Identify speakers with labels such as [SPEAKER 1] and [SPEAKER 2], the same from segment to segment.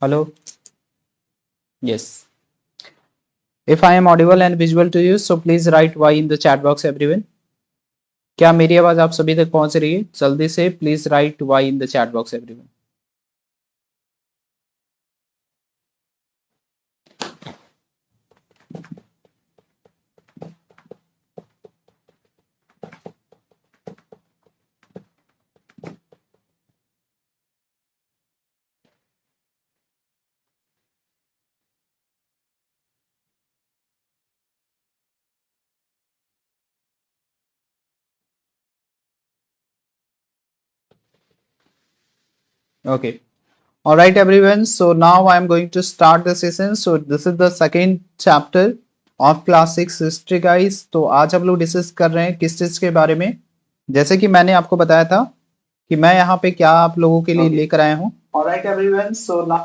[SPEAKER 1] Hello. Yes. If I am audible and visual to you, so please write Y in the chat box, everyone. क्या मेरी आवाज आप सभी तक पहुंच रही है? जल्दी से please right Y in the chat box, everyone. Okay. All right, everyone. So now I am going to start the session. So this is the second chapter of class 6 history, guys. तो आज हम लोग discuss कर रहे हैं किस चीज के बारे में? जैसे कि मैंने आपको बताया था कि मैं यहाँ पे क्या आप लोगों के लिए लेकर आया हूँ. All right, everyone. So now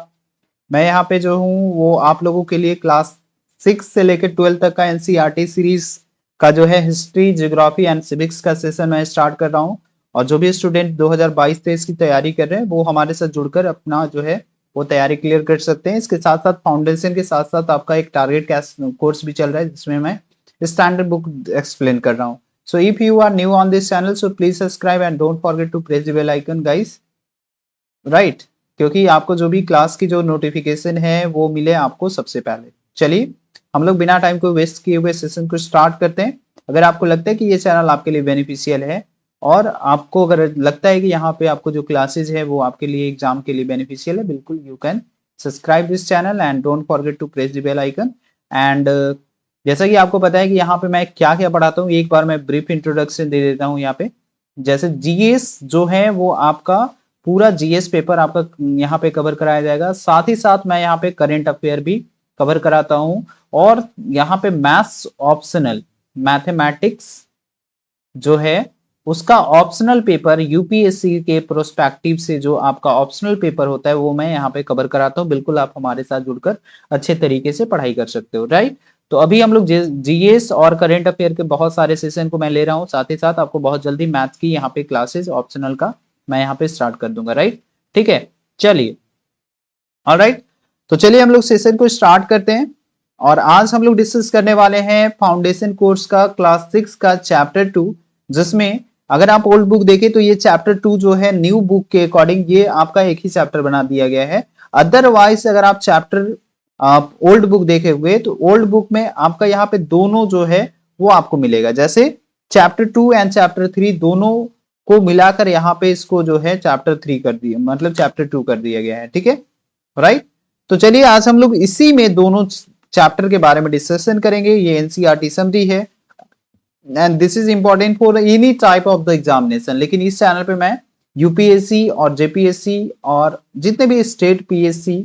[SPEAKER 1] मैं यहाँ पे जो हूँ वो आप लोगों के लिए क्लास 6 से लेकर 12 तक का एनसीईआरटी सीरीज का जो है हिस्ट्री, ज्योग्राफी एंड सिविक्स का सेशन मैं स्टार्ट कर रहा हूँ. और जो भी स्टूडेंट 2022-23 की तैयारी कर रहे हैं वो हमारे साथ जुड़कर अपना जो है वो तैयारी क्लियर कर सकते हैं. इसके साथ साथ फाउंडेशन के साथ साथ आपका एक टारगेट कोर्स भी चल रहा है जिसमें मैं स्टैंडर्ड बुक एक्सप्लेन कर रहा हूँ. So if you are new on this channel so please subscribe and don't forget to press the bell icon, guys. Right, क्योंकि आपको जो भी क्लास की जो नोटिफिकेशन है वो मिले आपको सबसे पहले. चलिए हम लोग बिना टाइम को वेस्ट किए हुए सेशन को स्टार्ट करते हैं. अगर आपको लगता है कि ये चैनल आपके लिए बेनिफिशियल है और आपको अगर लगता है कि यहाँ पे आपको जो क्लासेज है वो आपके लिए एग्जाम के लिए बेनिफिशियल है, बिल्कुल you can subscribe this channel and don't forget to press the bell icon. And जैसा कि आपको पता है कि यहाँ पे मैं क्या क्या पढ़ाता हूँ, एक बार मैं ब्रीफ इंट्रोडक्शन दे देता हूँ. यहाँ पे जैसे जीएस जो है वो आपका पूरा जीएस पेपर आपका यहाँ पे कवर कराया जाएगा. साथ ही साथ मैं यहाँ पे करंट अफेयर भी कवर कराता हूँ. और यहाँ पे मैथ्स ऑप्शनल, मैथमेटिक्स जो है उसका ऑप्शनल पेपर यूपीएससी के प्रोस्पेक्टिव से जो आपका ऑप्शनल पेपर होता है वो मैं यहाँ पे कवर कराता हूँ. बिल्कुल आप हमारे साथ जुड़कर अच्छे तरीके से पढ़ाई कर सकते हो. राइट, तो अभी हम लोग जीएस और करंट अफेयर के बहुत सारे सेशन को मैं ले रहा हूँ. साथ ही साथ आपको बहुत जल्दी मैथ्स की यहाँ पे क्लासेस ऑप्शनल का मैं यहाँ पे स्टार्ट कर दूंगा. राइट, ठीक है, चलिए. ऑलराइट, तो चलिए हम लोग सेशन को स्टार्ट करते हैं. और आज हम लोग डिस्कस करने वाले हैं फाउंडेशन कोर्स का क्लास 6 का चैप्टर 2, जिसमें अगर आप ओल्ड बुक देखें तो ये चैप्टर 2 जो है न्यू बुक के अकॉर्डिंग ये आपका एक ही चैप्टर बना दिया गया है. अदरवाइज अगर आप चैप्टर ओल्ड बुक देखे हुए तो ओल्ड बुक में आपका यहाँ पे दोनों जो है वो आपको मिलेगा. जैसे चैप्टर 2 एंड चैप्टर 3 दोनों को मिलाकर यहाँ पे इसको जो है चैप्टर 3 कर दिया, मतलब चैप्टर 2 कर दिया गया है. ठीक है, राइट. तो चलिए आज हम लोग इसी में दोनों चैप्टर के बारे में डिस्कशन करेंगे. ये एनसीईआरटी समरी है and this is important for any type of the examination. लेकिन इस चैनल पे मैं यूपीएससी और जेपीएससी और जितने भी स्टेट पीएससी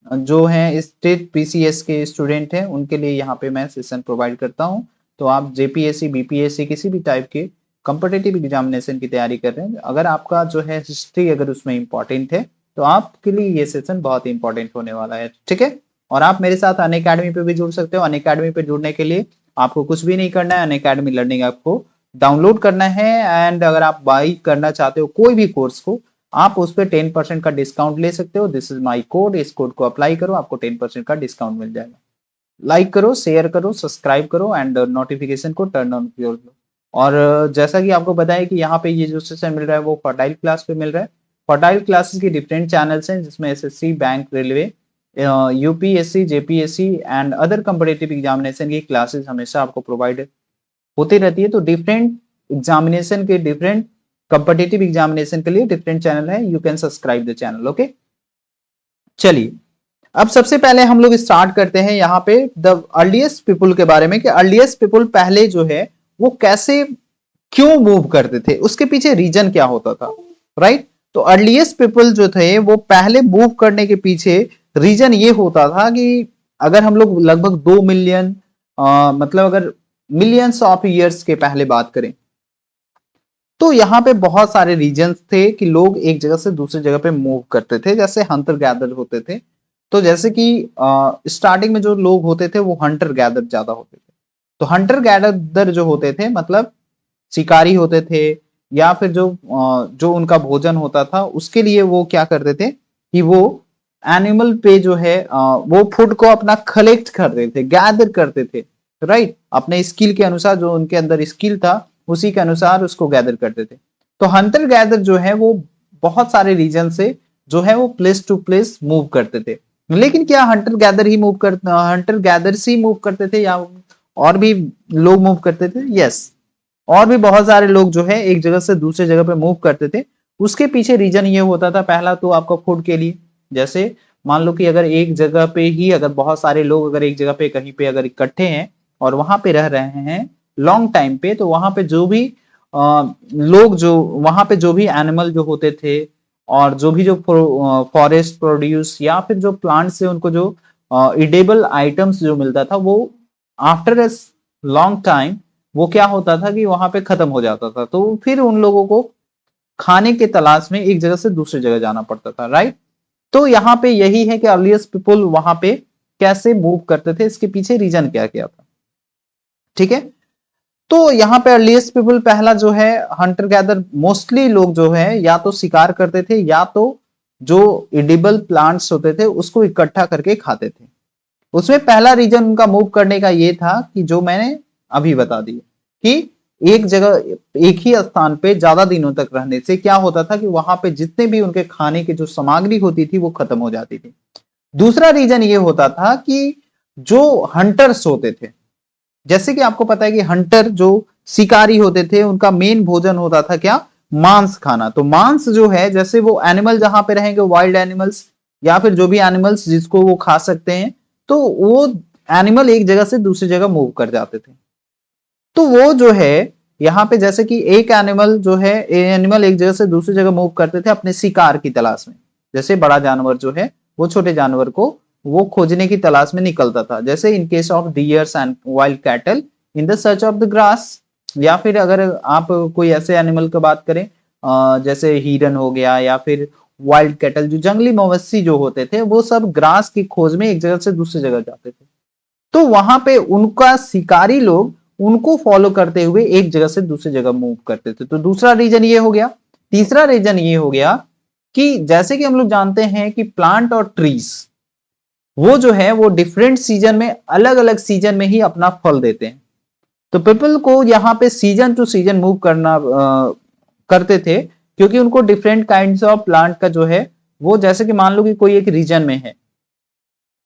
[SPEAKER 1] जो हैं, स्टेट पीसीएस के स्टूडेंट हैं, उनके लिए यहाँ पे मैं सेशन प्रोवाइड करता हूँ. तो आप जेपीएससी, बीपीएससी किसी भी टाइप के कंपिटिटिव एग्जामिनेशन की तैयारी कर रहे हैं, अगर आपका जो है हिस्ट्री अगर उसमें इंपॉर्टेंट है तो आपके लिए ये सेशन बहुत इंपॉर्टेंट होने वाला है. ठीक है, और आप मेरे साथ अनअकैडमी पे भी जुड़ सकते हो. अनअकैडमी पे जुड़ने के लिए आपको कुछ भी नहीं करना है. अनअकैडमी लर्निंग आपको डाउनलोड करना है एंड अगर आप बाई करना चाहते हो कोई भी कोर्स को, आप उस पर 10% का डिस्काउंट ले सकते हो. दिस इज माई कोड, इस कोड को अप्लाई करो, आपको 10% का डिस्काउंट मिल जाएगा. लाइक करो, शेयर करो, सब्सक्राइब करो एंड नोटिफिकेशन को टर्न ऑन कर लो. और जैसा कि आपको बताया कि यहाँ पे ये जो सेशन मिल रहा है वो फर्टाइल क्लास पे मिल रहा है. फर्टाइल क्लासेस की डिफरेंट चैनल्स हैं जिसमें SSC, bank, railway, UPSC, JPSC and other competitive examination की क्लासेस हमेशा आपको प्रोवाइड होती रहती है. तो डिफरेंट एग्जामिनेशन के, डिफरेंट कॉम्पिटिटिव एग्जामिनेशन के लिए डिफरेंट चैनल है. You can subscribe the channel. Okay, चलिए अब सबसे पहले हम लोग स्टार्ट करते हैं यहाँ पे द अर्लीस्ट पीपुल के बारे में कि अर्लीस्ट पीपुल पहले जो है वो कैसे, क्यों मूव करते थे, उसके पीछे रीजन क्या होता था. राइट, तो अर्लीस्ट पीपल जो थे वो पहले मूव करने के पीछे रीजन ये होता था कि अगर हम लोग लगभग 2 मिलियन मतलब अगर मिलियंस ऑफ ईयर्स के पहले बात करें तो यहाँ पे बहुत सारे रीजन्स थे कि लोग एक जगह से दूसरी जगह पे मूव करते थे. जैसे हंटर गैदर होते थे, तो जैसे कि स्टार्टिंग में जो लोग होते थे वो हंटर गैदर ज्यादा होते थे. तो हंटर गैदर जो होते थे मतलब शिकारी होते थे, या फिर जो उनका भोजन होता था उसके लिए वो क्या करते थे कि वो एनिमल पे जो है वो फूड को अपना कलेक्ट करते थे, गैदर करते थे, राइट, अपने स्किल के अनुसार, जो उनके अंदर स्किल था उसी के अनुसार उसको गैदर करते थे। तो हंटर गैदर जो है वो बहुत सारे रीजन से जो है वो प्लेस टू प्लेस मूव करते थे। लेकिन क्या हंटर गैदर्स ही मूव करते थे या और भी लोग मूव करते थे? यस, और भी बहुत सारे लोग जो है एक जगह से दूसरे जगह पे मूव करते थे। उसके पीछे रीजन ये होता था, पहला तो आपका फूड के लिए। जैसे मान लो कि अगर एक जगह पे ही अगर बहुत सारे लोग अगर एक जगह पे कहीं पे अगर इकट्ठे हैं और वहां पे रह रहे हैं लॉन्ग टाइम पे, तो वहां पे जो भी लोग, जो वहां पे जो भी एनिमल जो होते थे और जो भी जो फॉरेस्ट प्रोड्यूस या फिर जो प्लांट से उनको जो इडेबल आइटम्स जो मिलता था, वो आफ्टर ए लॉन्ग टाइम वो क्या होता था कि वहां पे खत्म हो जाता था। तो फिर उन लोगों को खाने के तलाश में एक जगह से दूसरी जगह जाना पड़ता था, राइट। तो यहाँ पे यही है कि अर्लीस्ट पीपल वहां पे कैसे मूव करते थे, इसके पीछे रीजन क्या क्या था, ठीक है। तो यहाँ पे अर्लीस्ट पीपल पहला जो है हंटर गैदर, मोस्टली लोग जो है या तो शिकार करते थे या तो जो एडिबल प्लांट्स होते थे उसको इकट्ठा करके खाते थे। उसमें पहला रीजन उनका मूव करने का ये था कि जो मैंने अभी बता दिया कि एक जगह एक ही स्थान पे ज्यादा दिनों तक रहने से क्या होता था कि वहां पे जितने भी उनके खाने की जो सामग्री होती थी वो खत्म हो जाती थी। दूसरा रीजन ये होता था कि जो हंटर्स होते थे, जैसे कि आपको पता है कि हंटर जो शिकारी होते थे उनका मेन भोजन होता था क्या? मांस खाना। तो मांस जो है, जैसे वो एनिमल जहां पे रहेंगे, वाइल्ड एनिमल्स या फिर जो भी एनिमल्स जिसको वो खा सकते हैं, तो वो एनिमल एक जगह से दूसरी जगह मूव कर जाते थे। तो वो जो है यहाँ पे जैसे कि एक एनिमल जो है, एनिमल एक जगह से दूसरी जगह मूव करते थे अपने शिकार की तलाश में। जैसे बड़ा जानवर जो है वो छोटे जानवर को वो खोजने की तलाश में निकलता था, जैसे in case of dears and wild cattle in the search of the grass. या फिर अगर आप कोई ऐसे एनिमल की बात करें जैसे हिरन हो गया या फिर वाइल्ड कैटल, जो जंगली मवेशी जो होते थे, वो सब ग्रास की खोज में एक जगह से दूसरी जगह जाते थे। तो वहां पे उनका शिकारी लोग उनको फॉलो करते हुए एक जगह से दूसरी जगह मूव करते थे। तो दूसरा रीजन ये हो गया। तीसरा रीजन ये हो गया कि जैसे कि हम लोग जानते हैं कि प्लांट और ट्रीज वो जो है वो डिफरेंट सीजन में, अलग अलग सीजन में ही अपना फल देते हैं। तो पीपल को यहाँ पे सीजन टू सीजन मूव करना करते थे, क्योंकि उनको डिफरेंट काइंड्स ऑफ प्लांट का जो है वो, जैसे कि मान लो कि कोई एक रीजन में है,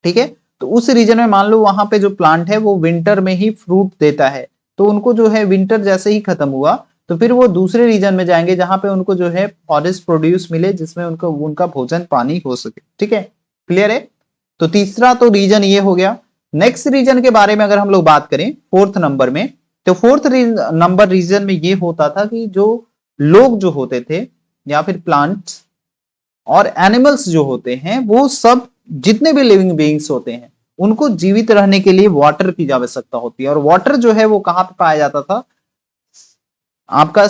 [SPEAKER 1] ठीक है, तो उस रीजन में मान लो वहां पे जो प्लांट है वो विंटर में ही फ्रूट देता है, तो उनको जो है विंटर जैसे ही खत्म हुआ तो फिर वो दूसरे रीजन में जाएंगे जहां पे उनको जो है फॉरेस्ट प्रोड्यूस मिले, जिसमें उनको उनका भोजन पानी हो सके, ठीक है, क्लियर है। तो तीसरा तो रीजन ये हो गया। नेक्स्ट रीजन के बारे में अगर हम लोग बात करें फोर्थ नंबर में, तो फोर्थ नंबर रीजन में ये होता था कि जो लोग जो होते थे या फिर प्लांट्स और एनिमल्स जो होते हैं, वो सब जितने भी लिविंग बीइंग्स होते हैं उनको जीवित रहने के लिए वाटर की आवश्यकता होती है। और वाटर जो है वो कहां पे पाया जाता था? आपका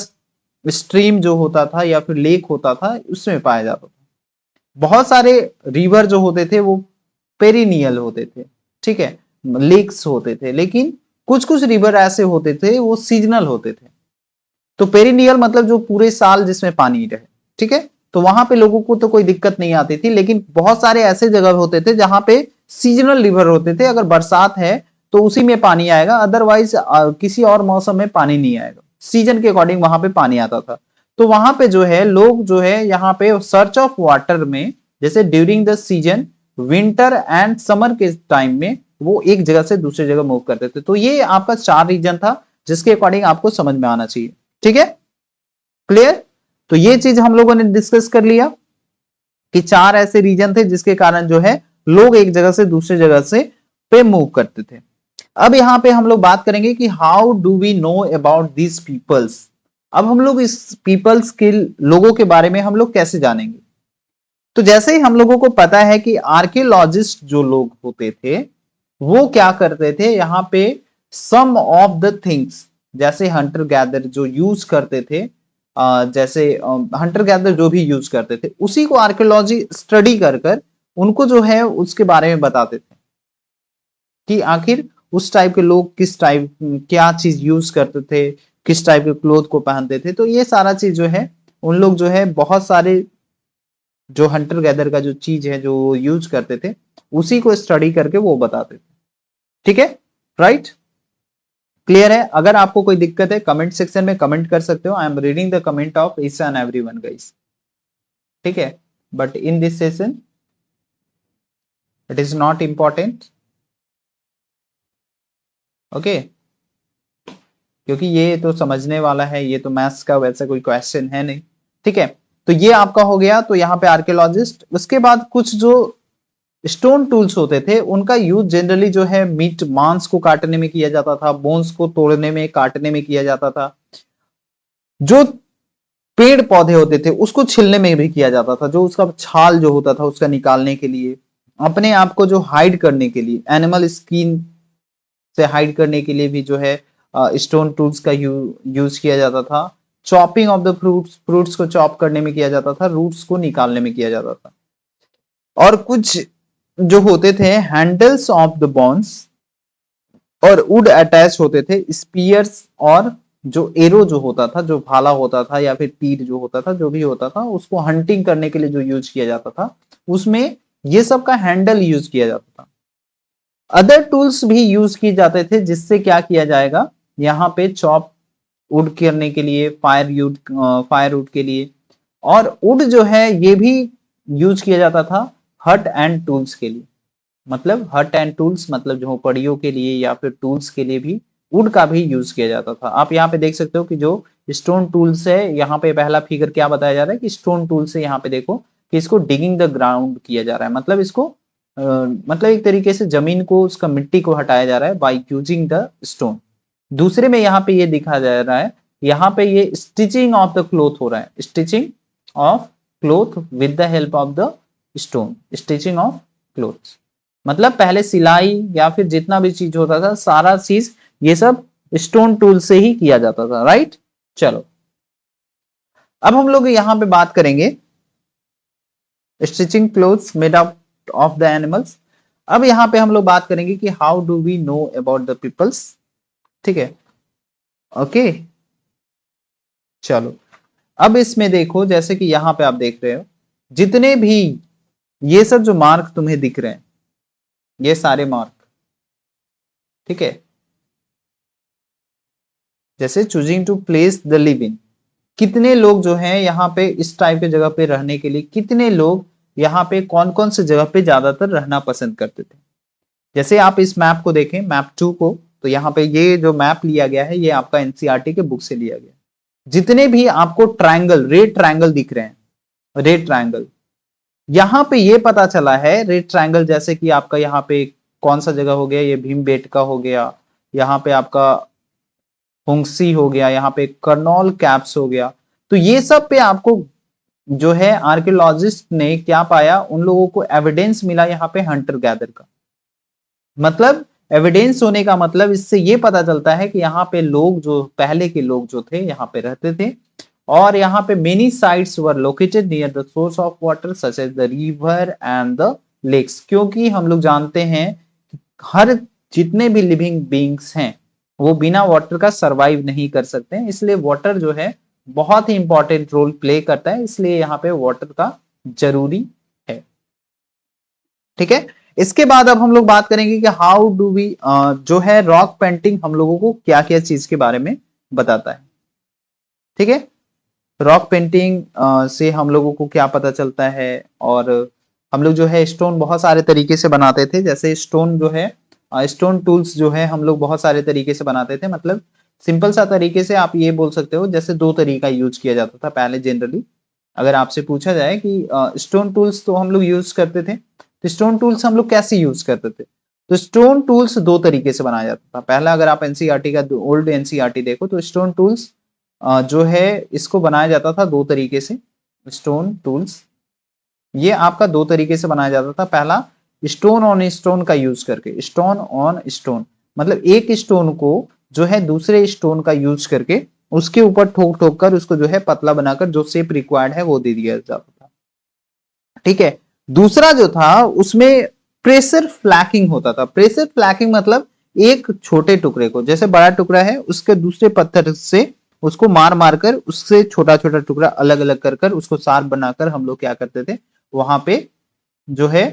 [SPEAKER 1] स्ट्रीम जो होता था या फिर लेक होता था उसमें पाया जाता था। बहुत सारे रिवर जो होते थे वो पेरिनियल होते थे, ठीक है, लेक्स होते थे, लेकिन कुछ कुछ रिवर ऐसे होते थे वो सीजनल होते थे। तो पेरिनियल मतलब जो पूरे साल जिसमें पानी रहे, ठीक है, तो वहां पे लोगों को तो कोई दिक्कत नहीं आती थी। लेकिन बहुत सारे ऐसे जगह होते थे जहां पे सीजनल रिवर होते थे, अगर बरसात है तो उसी में पानी आएगा, अदरवाइज किसी और मौसम में पानी नहीं आएगा, सीजन के अकॉर्डिंग वहां पे पानी आता था। तो वहां पे जो है लोग जो है यहाँ पे सर्च ऑफ वाटर में, जैसे during the season winter and summer के टाइम में वो एक जगह से दूसरी जगह मूव करते थे। तो ये आपका 4 रीजन था जिसके अकॉर्डिंग आपको समझ में आना चाहिए, ठीक है, क्लियर। तो ये चीज हम लोगों ने डिस्कस कर लिया कि 4 ऐसे रीजन थे जिसके कारण जो है लोग एक जगह से दूसरी जगह से पे मूव करते थे। अब यहां पे हम लोग बात करेंगे कि how do we know about these peoples. अब हम लोग इस पीपल्स के लोगों के बारे में हम लोग कैसे जानेंगे? तो जैसे ही हम लोगों को पता है कि आर्कियोलॉजिस्ट जो लोग होते थे वो क्या करते थे, यहाँ पे सम ऑफ द थिंग्स, जैसे हंटर गैदर जो यूज करते थे, जैसे हंटर गैदर जो भी यूज करते थे उसी को आर्कियोलॉजी स्टडी कर कर उनको जो है उसके बारे में बताते थे कि आखिर उस टाइप के लोग किस टाइप क्या चीज यूज करते थे, किस टाइप के क्लोथ को पहनते थे। तो ये सारा चीज जो है उन लोग जो है बहुत सारे जो हंटर गैदर का जो चीज है जो यूज करते थे उसी को स्टडी करके वो बताते थे। ठीक है, राइट, क्लियर है? अगर आपको कोई दिक्कत है कमेंट सेक्शन में कमेंट कर सकते हो। I am reading the comment of each and everyone guys. ठीक है, but in this session it is not important, okay, क्योंकि ये तो समझने वाला है, ये तो मैथ्स का वैसा कोई क्वेश्चन है नहीं। ठीक है, तो ये आपका हो गया। तो यहाँ पे आर्कियोलॉजिस्ट, उसके बाद कुछ जो स्टोन टूल्स होते थे उनका यूज जनरली जो है मीट मांस को काटने में किया जाता था, बोन्स को तोड़ने में काटने में किया जाता था, जो पेड़ पौधे होते थे उसको छिलने में भी किया जाता था, जो उसका छाल जो होता था उसका निकालने के लिए, अपने आप को जो हाइड करने के लिए, एनिमल स्किन से हाइड करने के लिए भी जो है स्टोन टूल्स का यूज किया जाता था। Chopping of the fruits, fruits को चॉप करने में किया जाता था, रूट्स को निकालने में किया जाता था। और कुछ जो होते थे हैंडल्स ऑफ द बोन्स और वुड अटैच होते थे, स्पीयर्स और जो एरो जो होता था, जो भाला होता था या फिर तीर जो होता था, जो भी होता था उसको हंटिंग करने के लिए जो यूज किया जाता था, उसमें ये सब का हैंडल यूज किया जाता था। अदर टूल्स भी यूज किए जाते थे, जिससे क्या किया जाएगा, यहाँ पे चॉप वुड करने के लिए, फायर वुड के लिए, और वुड जो है ये भी यूज किया जाता था हट एंड टूल्स के लिए। मतलब हट एंड टूल्स मतलब झोपड़ियों के लिए या फिर टूल्स के लिए भी वुड का भी यूज किया जाता था। आप यहाँ पे देख सकते हो कि जो स्टोन टूल्स है, यहाँ पे पहला फिगर क्या बताया जा रहा है कि स्टोन टूल से यहाँ पे देखो कि इसको डिगिंग द ग्राउंड किया जा रहा है, मतलब इसको मतलब एक तरीके से जमीन को, उसका मिट्टी को हटाया जा रहा है बाई यूजिंग द स्टोन। दूसरे में यहाँ पे ये दिखा जा रहा है, यहाँ पे ये स्टिचिंग ऑफ द क्लोथ हो रहा है, stitching of cloth with the help of the stone, stitching of cloth मतलब पहले सिलाई या फिर जितना भी चीज होता था सारा चीज ये सब स्टोन टूल से ही किया जाता था, राइट। चलो अब हम लोग यहाँ पे बात करेंगे stitching clothes made out of the animals. अब यहाँ पे हम लोग बात करेंगे कि how do we know about the peoples. ठीक है, ओके, चलो अब इसमें देखो, जैसे कि यहाँ पे आप देख रहे हो जितने भी ये सब जो मार्क तुम्हें दिख रहे हैं, ये सारे मार्क, ठीक है, जैसे choosing to place the living, कितने लोग जो हैं यहाँ पे इस टाइप के जगह पे रहने के लिए, कितने लोग यहाँ पे कौन कौन से जगह पे ज्यादातर रहना पसंद करते थे। जैसे आप इस मैप को देखें, मैप 2 को, तो यहाँ पे ये जो मैप लिया गया है ये आपका एनसीईआरटी के बुक से लिया गया। जितने भी आपको ट्रायंगल, रेड ट्रायंगल दिख रहे हैं, रेड ट्रायंगल, यहाँ पे ये पता चला है रेड ट्रायंगल, जैसे कि आपका यहाँ पे कौन सा जगह हो गया, ये भीमबेटका हो गया, यहाँ पे आपका हुंगसी हो गया, यहाँ पे कर्नौल कैप्स हो गया। तो ये सब पे आपको जो है आर्कियोलॉजिस्ट ने क्या पाया, उन लोगों को एविडेंस मिला यहाँ पे हंटर गैदर का। मतलब एविडेंस होने का मतलब इससे ये पता चलता है कि यहाँ पे लोग, जो पहले के लोग जो थे यहाँ पे रहते थे, और यहाँ पे many sites were located near the source of water such as the river and the lakes. क्योंकि हम लोग जानते हैं हर जितने भी लिविंग बींग्स हैं वो बिना वाटर का सरवाइव नहीं कर सकते हैं, इसलिए वाटर जो है बहुत ही इंपॉर्टेंट रोल प्ले करता है, इसलिए यहाँ पे वाटर का जरूरी है। ठीक है, इसके बाद अब हम लोग बात करेंगे कि हाउ डू वी, जो है रॉक पेंटिंग हम लोगों को क्या क्या चीज के बारे में बताता है। ठीक है, रॉक पेंटिंग से हम लोगों को क्या पता चलता है, और हम लोग जो है स्टोन बहुत सारे तरीके से बनाते थे, जैसे स्टोन जो है, स्टोन टूल्स जो है हम लोग बहुत सारे तरीके से बनाते थे। मतलब सिंपल सा तरीके से आप ये बोल सकते हो, जैसे दो तरीका यूज किया जाता था पहले जनरली। अगर आपसे पूछा जाए कि स्टोन टूल्स तो हम लोग यूज करते थे, तो स्टोन टूल्स हम लोग कैसे यूज करते थे, तो स्टोन टूल्स दो तरीके से बनाया जाता था। पहला, अगर आप एनसीईआरटी का ओल्ड एनसीईआरटी देखो तो स्टोन टूल्स जो है इसको बनाया जाता था दो तरीके से। स्टोन टूल्स ये आपका दो तरीके से बनाया जाता था। पहला, स्टोन ऑन स्टोन का यूज करके, स्टोन ऑन स्टोन मतलब एक स्टोन को जो है दूसरे स्टोन का यूज करके उसके ऊपर ठोक ठोक कर उसको जो है पतला बनाकर जो शेप रिक्वायर्ड है वो दे दिया जाता था। ठीक है, दूसरा जो था उसमें प्रेशर फ्लैकिंग होता था। प्रेशर फ्लैकिंग मतलब एक छोटे टुकड़े को, जैसे बड़ा टुकड़ा है उसके दूसरे पत्थर से उसको मार मार कर उससे छोटा छोटा टुकड़ा अलग अलग कर कर उसको शार्प बनाकर हम लोग क्या करते थे, वहां पे जो है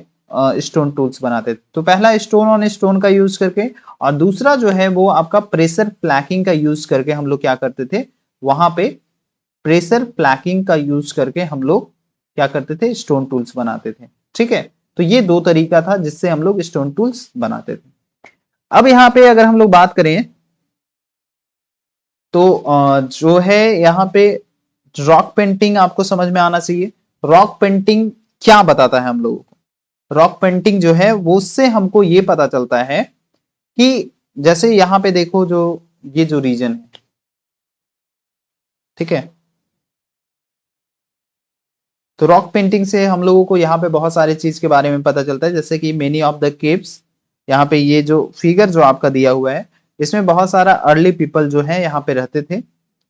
[SPEAKER 1] स्टोन टूल्स बनाते थे। तो पहला स्टोन ऑन स्टोन का यूज करके, और दूसरा जो है वो आपका प्रेशर प्लैकिंग का यूज करके हम लोग क्या करते थे, वहां पे प्रेशर प्लैकिंग का यूज करके हम लोग क्या करते थे, स्टोन टूल्स बनाते थे। ठीक है, तो ये दो तरीका था जिससे हम लोग स्टोन टूल्स बनाते थे। अब यहाँ पे अगर हम लोग बात करें तो जो है यहाँ पे रॉक पेंटिंग आपको समझ में आना चाहिए। रॉक पेंटिंग क्या बताता है हम लोगों को, रॉक पेंटिंग जो है वो उससे हमको ये पता चलता है कि जैसे यहाँ पे देखो जो ये जो रीजन है, ठीक है, तो रॉक पेंटिंग से हम लोगों को यहाँ पे बहुत सारी चीज के बारे में पता चलता है, जैसे कि मेनी ऑफ द केव्स, यहाँ पे ये जो फिगर जो आपका दिया हुआ है इसमें बहुत सारा अर्ली पीपल जो है यहाँ पे रहते थे।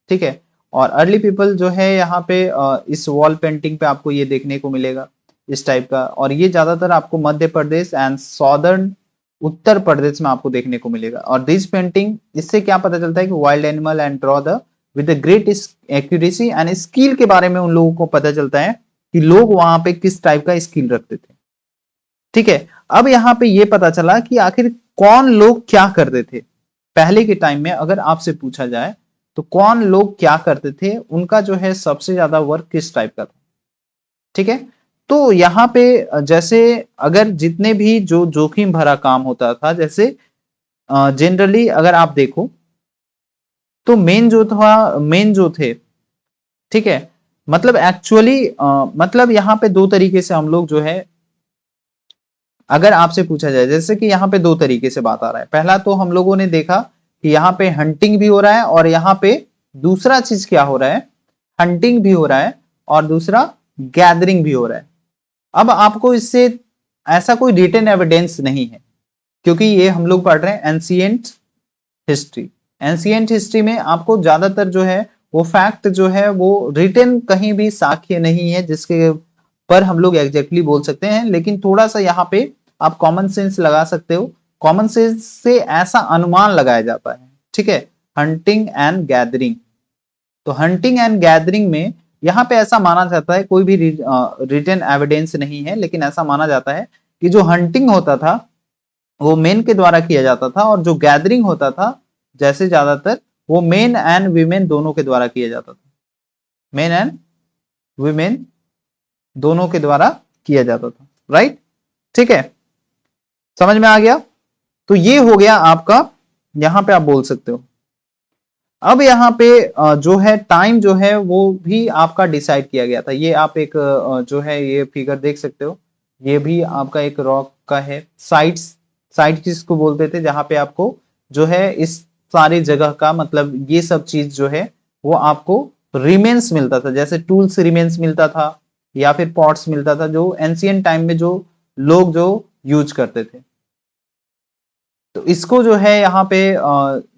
[SPEAKER 1] ठीक है, और अर्ली पीपल जो है यहाँ पे इस वॉल पेंटिंग पे आपको ये देखने को मिलेगा इस टाइप का, और ये ज्यादातर आपको मध्य प्रदेश एंड सॉदर्न उत्तर प्रदेश में आपको देखने को मिलेगा। और दिस पेंटिंग, इससे क्या पता चलता है कि wild animal and draw the with the great accuracy and skill के बारे में उन लोगों को पता चलता है कि लोग वहां पे किस टाइप का स्किल रखते थे। ठीक है, अब यहाँ पे ये पता चला कि आखिर कौन लोग क्या करते थे पहले के टाइम में। अगर आपसे पूछा जाए तो कौन लोग क्या करते थे, उनका जो है सबसे ज्यादा वर्क किस टाइप का था। ठीक है, तो यहाँ पे जैसे अगर जितने भी जो जोखिम भरा काम होता था, जैसे जनरली अगर आप देखो तो मेन जो थे, ठीक है, मतलब एक्चुअली मतलब यहाँ पे दो तरीके से हम लोग जो है, अगर आपसे पूछा जाए, जैसे कि यहाँ पे दो तरीके से बात आ रहा है। पहला तो हम लोगों ने देखा कि यहाँ पे हंटिंग भी हो रहा है, और यहाँ पे दूसरा चीज क्या हो रहा है, हंटिंग भी हो रहा है और दूसरा गैदरिंग भी हो रहा है। अब आपको इससे ऐसा कोई रिटन एविडेंस नहीं है, क्योंकि ये हम लोग पढ़ रहे हैं एंशिएंट हिस्ट्री। एंशिएंट हिस्ट्री में आपको ज्यादातर जो है वो फैक्ट जो है वो रिटन कहीं भी साक्ष्य नहीं है जिसके पर हम लोग एग्जैक्टली बोल सकते हैं, लेकिन थोड़ा सा यहाँ पे आप कॉमन सेंस लगा सकते हो। कॉमन सेंस से ऐसा अनुमान लगाया जाता है। ठीक है, हंटिंग एंड गैदरिंग, तो हंटिंग एंड गैदरिंग में यहाँ पे ऐसा माना जाता है, कोई भी रिटन एविडेंस नहीं है, लेकिन ऐसा माना जाता है कि जो हंटिंग होता था वो मेन के द्वारा किया जाता था, और जो गैदरिंग होता था जैसे ज्यादातर वो मेन एंड वीमेन दोनों के द्वारा किया जाता था। मेन एंड वीमेन दोनों के द्वारा किया जाता था। राइट, ठीक है, समझ में आ गया। तो ये हो गया आपका, यहां पे आप बोल सकते हो। अब यहाँ पे जो है टाइम जो है वो भी आपका डिसाइड किया गया था। ये आप एक जो है ये फिगर देख सकते हो, ये भी आपका एक रॉक का है। साइट्स किसको बोलते थे, जहां पे आपको जो है इस सारी जगह का मतलब ये सब चीज जो है वो आपको रिमेन्स मिलता था, जैसे टूल्स रिमेन्स मिलता था या फिर पॉट्स मिलता था, जो एंशिएंट टाइम में जो लोग जो यूज करते थे। तो इसको जो है यहाँ पे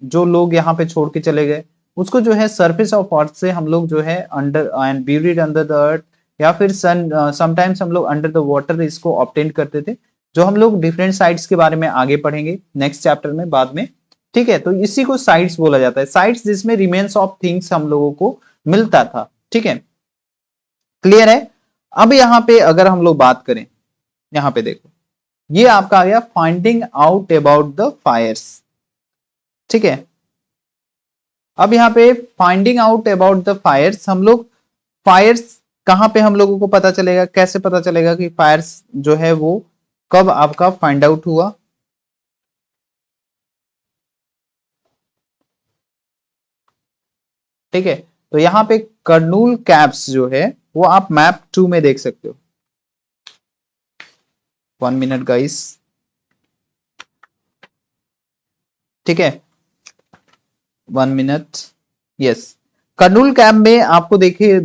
[SPEAKER 1] जो लोग यहाँ पे छोड़ के चले गए, उसको जो है सरफेस ऑफ अर्थ से हम लोग जो है under and buried under the earth, या फिर समटाइम्स हम लोग अंडर द वाटर इसको ऑब्टेन करते थे, जो हम लोग डिफरेंट साइट्स के बारे में आगे पढ़ेंगे नेक्स्ट चैप्टर में बाद में। ठीक है, तो इसी को साइट्स बोला जाता है, साइट्स जिसमें रिमेन्स ऑफ थिंग्स हम लोगों को मिलता था। ठीक है, क्लियर है। अब यहाँ पे अगर हम लोग बात करें, यहाँ पे देखो ये आपका आ गया finding out about the Fyers. ठीक है, अब यहाँ पे finding out about the Fyers, हम लोग फायर्स कहां पे हम लोगों को पता चलेगा, कैसे पता चलेगा कि फायर्स जो है वो कब आपका फाइंड आउट हुआ। ठीक है, तो यहाँ पे कर्नूल कैप्स जो है वो आप मैप 2 में देख सकते हो। 1 मिनट गाइस। ठीक है, 1 मिनट। यस, कर्नूल कैप में आपको देखिए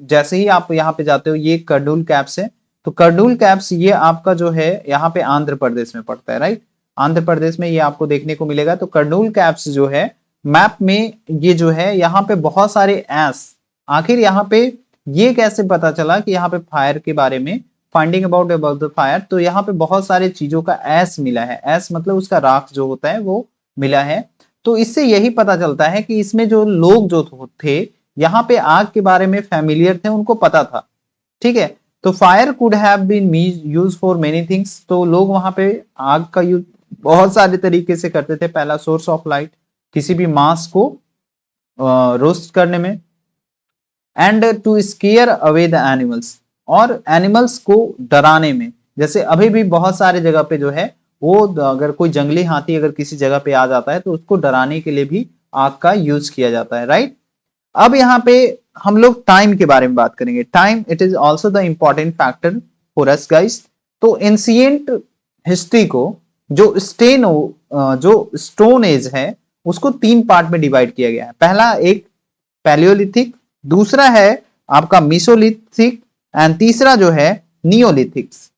[SPEAKER 1] जैसे ही आप यहाँ पे जाते हो, ये कर्नूल कैप्स है। तो कर्नूल कैप्स ये आपका जो है यहाँ पे आंध्र प्रदेश में पड़ता है। राइट, आंध्र प्रदेश में ये आपको देखने को मिलेगा। तो कर्नूल कैप्स जो है मैप में ये जो है यहाँ पे बहुत सारे एस, आखिर यहाँ पे ये कैसे पता चला कि यहाँ पे फायर के बारे में, फाइंडिंग अबाउट द फायर, तो यहाँ पे बहुत सारे चीजों का एस मिला है। एस मतलब उसका राख जो होता है वो मिला है। तो इससे यही पता चलता है कि इसमें जो लोग जो थे यहाँ पे आग के बारे में फैमिलियर थे, उनको पता था। ठीक है, तो fire could have been use for many things, तो लोग वहां पे आग का यूज बहुत सारे तरीके से करते थे। पहला सोर्स ऑफ लाइट, किसी भी मांस को रोस्ट करने में, and to scare away the animals, और एनिमल्स को डराने में। जैसे अभी भी बहुत सारे जगह पे जो है वो अगर कोई जंगली हाथी अगर किसी जगह पे आ जाता है तो उसको डराने के लिए भी आग का यूज किया जाता है, राइट। अब यहाँ पे हम लोग टाइम के बारे में बात करेंगे। Time it is also the important factor for us guys. तो एंशिएंट हिस्ट्री को जो स्टोन एज है उसको 3 पार्ट में डिवाइड किया गया है। पहला एक पैलियोलिथिक, दूसरा है आपका मीसोलिथिक, एंड तीसरा जो है नियोलिथिक्स।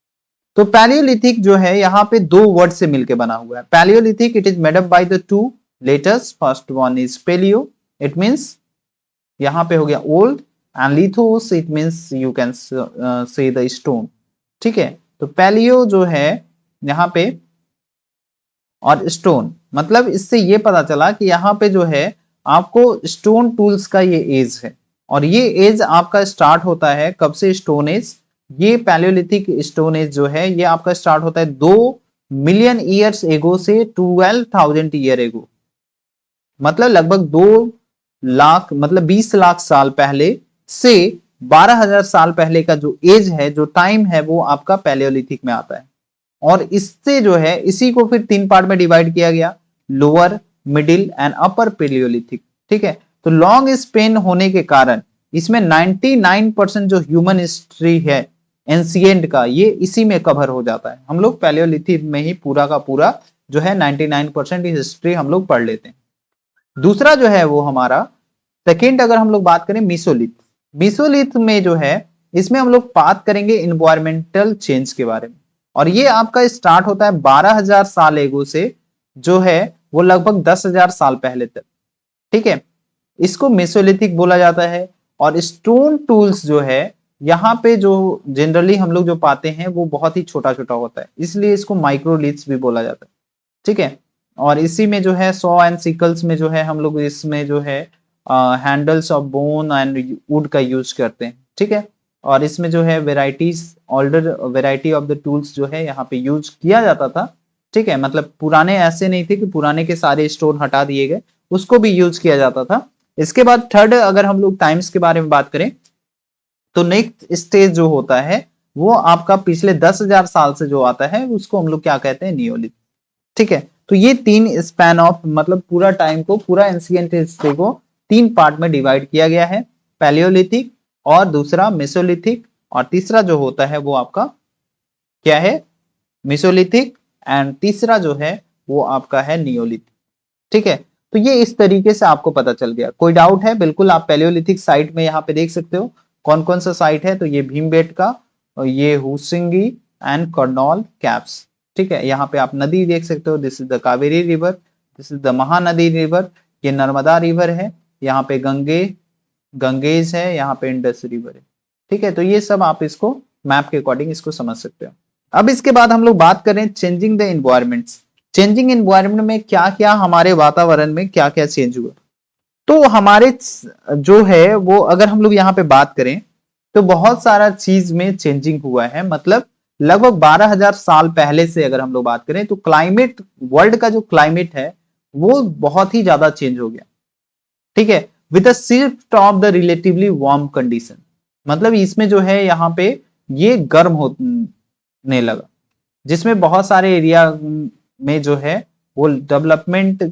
[SPEAKER 1] तो पैलियोलिथिक जो है यहाँ पे 2 वर्ड से मिलकर बना हुआ है। Paleolithic it is made up by the 2 letters, first one is paleo, it means यहाँ पे हो गया old, and lithos it means you can say the stone, ठीक है। तो पैलियो जो है यहाँ पे, और स्टोन, मतलब इससे ये पता चला कि यहाँ पे जो है आपको स्टोन टूल्स का ये एज है, और ये एज आपका स्टार्ट होता है कब से? Stone age. ये पैलियोलिथिक स्टोन एज जो है ये आपका स्टार्ट होता है 2 मिलियन ईयर्स एगो से 12,000 ईयर एगो, मतलब लगभग 2 लाख, मतलब 20 लाख साल पहले से 12,000 साल पहले का जो एज है, जो टाइम है, वो आपका पैलियोलिथिक में आता है। और इससे जो है इसी को फिर 3 पार्ट में डिवाइड किया गया, lower, middle and upper Palaeolithic, ठीक है। तो लॉन्ग स्पेन होने के कारण इसमें 99% जो ह्यूमन हिस्ट्री है एंशिएंट का, ये इसी में कवर हो जाता है। हम लोग पैलियोलिथिक में ही पूरा का पूरा जो है 99% हिस्ट्री हम लोग पढ़ लेते हैं। दूसरा जो है वो हमारा सेकेंड, अगर हम लोग बात करें मीसोलिथ। मीसोलिथ में जो है इसमें हम लोग बात करेंगे इन्वायरमेंटल चेंज के बारे में, और ये आपका स्टार्ट होता है 12,000 साल एगो से, जो है वो लगभग 10,000 साल पहले तक, ठीक है। इसको मेसोलिथिक बोला जाता है। और स्टोन टूल्स जो है यहाँ पे जो जनरली हम लोग जो पाते हैं वो बहुत ही छोटा छोटा होता है, इसलिए इसको माइक्रोलिथ्स भी बोला जाता है, ठीक है। और इसी में जो है सॉ एंड सिकल्स में जो है हम लोग इसमें जो है handles of bone and would का यूज करते हैं, ठीक है। और इसमें जो है varieties, older variety of the tools जो है यहाँ पे यूज किया जाता था, ठीक है। मतलब पुराने ऐसे नहीं थे कि पुराने के सारे स्टोन हटा दिए गए, उसको भी यूज किया जाता था। इसके बाद थर्ड, अगर हम लोग टाइम्स के बारे में बात करें तो नेक्स्ट स्टेज जो होता है वो आपका पिछले 10,000 साल से जो आता है उसको हम लोग क्या कहते हैं? नियोलिथ, ठीक है। तो ये 3 स्पैन ऑफ, मतलब पूरा टाइम को, पूरा एंशिएंट हिस्ट्री को 3 पार्ट में डिवाइड किया गया है, पैलियोलिथिक, और दूसरा मेसोलिथिक, और तीसरा जो होता है वो आपका क्या है? मेसोलिथिक, एंड तीसरा जो है वो आपका है नियोलिथिक, ठीक है। तो ये इस तरीके से आपको पता चल गया। कोई डाउट है? बिल्कुल आप पैलियोलिथिक साइट में यहाँ पे देख सकते हो कौन कौन सा साइट है। तो ये भीमबेटका, ये हुसिंगी एंड कर्नौल कैप्स, ठीक है। यहाँ पे आप नदी देख सकते हो, this is the Kaveri river, this is the Mahanadi river, ये नर्मदा रिवर है, यहाँ पे गंगेज है, यहाँ पे इंडस रिवर है, ठीक है। तो ये सब आप इसको मैप के अकॉर्डिंग इसको समझ सकते हो। अब इसके बाद हम लोग बात करें changing the environments. Changing environment में क्या क्या हमारे वातावरण में क्या क्या चेंज हुआ। तो हमारे जो है वो अगर हम लोग यहाँ पे बात करें तो बहुत सारा चीज में चेंजिंग हुआ है। मतलब लगभग 12,000 साल पहले से अगर हम लोग बात करें तो क्लाइमेट, वर्ल्ड का जो क्लाइमेट है वो बहुत ही ज्यादा चेंज हो गया, ठीक है, with the shift of the relatively warm condition. मतलब इसमें जो है यहाँ पे ये गर्म होने लगा, जिसमें बहुत सारे एरिया में जो है वो डेवलपमेंट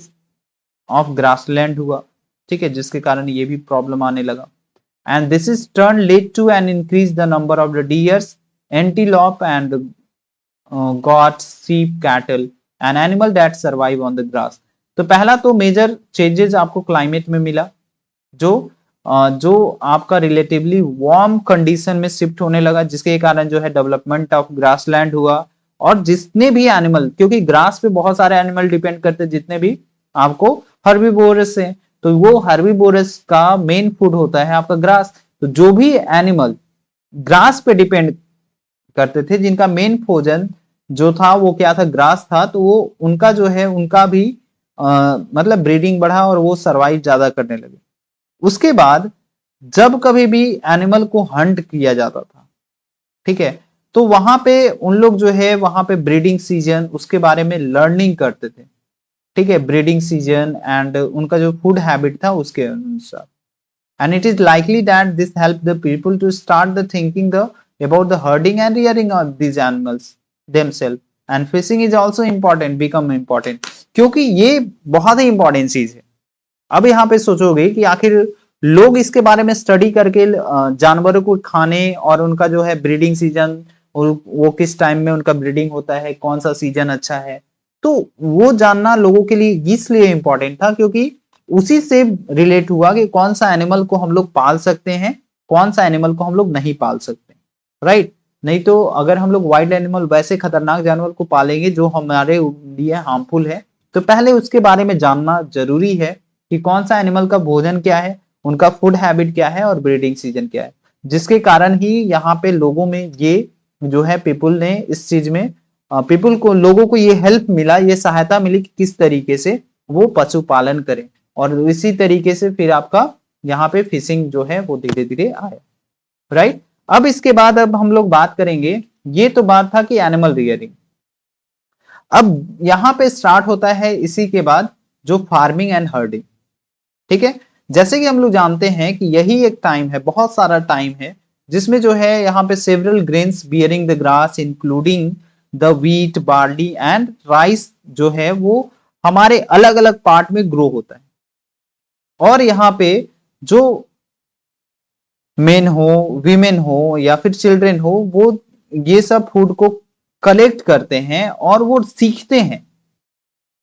[SPEAKER 1] ऑफ ग्रासलैंड हुआ, ठीक है, जिसके कारण ये भी प्रॉब्लम आने लगा। And this is turn led to an increase the number of the deers, antelope and goats, sheep, cattle and animal that survive on the grass। तो पहला तो मेजर चेंजेस आपको क्लाइमेट में मिला, जो आपका रिलेटिवली वार्म कंडीशन में shift होने लगा, जिसके कारण जो है डेवलपमेंट ऑफ ग्रासलैंड हुआ। और जितने भी एनिमल, क्योंकि ग्रास पे बहुत सारे एनिमल डिपेंड करते हैं, जितने भी आपको हर्बीवोरस है, तो वो हर्बीवोरस का मेन फूड होता है आपका ग्रास। तो जो भी एनिमल ग्रास पे डिपेंड करते थे, जिनका मेन भोजन जो था वो क्या था? ग्रास था, तो वो उनका जो है उनका भी मतलब ब्रीडिंग बढ़ा और वो सरवाइव ज्यादा करने लगे। उसके बाद जब कभी भी एनिमल को हंट किया जाता था, ठीक है। तो वहां पे उन लोग जो है वहां पे ब्रीडिंग सीजन उसके बारे में लर्निंग करते थे, ठीक है, ब्रीडिंग सीजन एंड उनका जो फूड हैबिट था उसके अनुसार। And it is likely that this helped the people to start the thinking about the herding and rearing of these animals themselves. And fishing is also important, become important, क्योंकि ये बहुत ही important चीज है। अब यहाँ पे सोचोगे कि आखिर लोग इसके बारे में स्टडी करके जानवरों को खाने और उनका जो है ब्रीडिंग सीजन और वो किस टाइम में उनका ब्रीडिंग होता है, कौन सा सीजन अच्छा है, तो वो जानना लोगों के लिए इसलिए इंपॉर्टेंट था क्योंकि उसी से रिलेट हुआ कि कौन सा एनिमल को हम लोग पाल सकते हैं, कौन सा एनिमल को हम लोग नहीं पाल सकते, राइट। नहीं तो अगर हम लोग वाइल्ड एनिमल, वैसे खतरनाक जानवर को पालेंगे जो हमारे लिए हार्मफुल है, तो पहले उसके बारे में जानना जरूरी है कि कौन सा एनिमल का भोजन क्या है, उनका फूड हैबिट क्या है और ब्रीडिंग सीजन क्या है, जिसके कारण ही यहाँ पे लोगों में ये जो है पीपुल ने इस चीज में पीपुल को, लोगों को ये हेल्प मिला, ये सहायता मिली कि किस तरीके से वो पशुपालन करें, और इसी तरीके से फिर आपका यहाँ पे फिशिंग जो है वो धीरे धीरे आया, राइट। अब इसके बाद अब हम लोग बात करेंगे, ये तो बात था कि एनिमल रियरिंग। अब यहाँ पे स्टार्ट होता है इसी के बाद जो फार्मिंग एंड हर्डिंग, ठीक है। जैसे कि हम लोग जानते हैं कि यही एक टाइम है, बहुत सारा टाइम है, जिसमें जो है यहाँ पे several grains bearing the grass including the wheat, barley and rice जो है वो हमारे अलग अलग पार्ट में ग्रो होता है, और यहाँ पे जो मेन हो, वीमेन हो या फिर चिल्ड्रेन हो, वो ये सब फूड को कलेक्ट करते हैं और वो सीखते हैं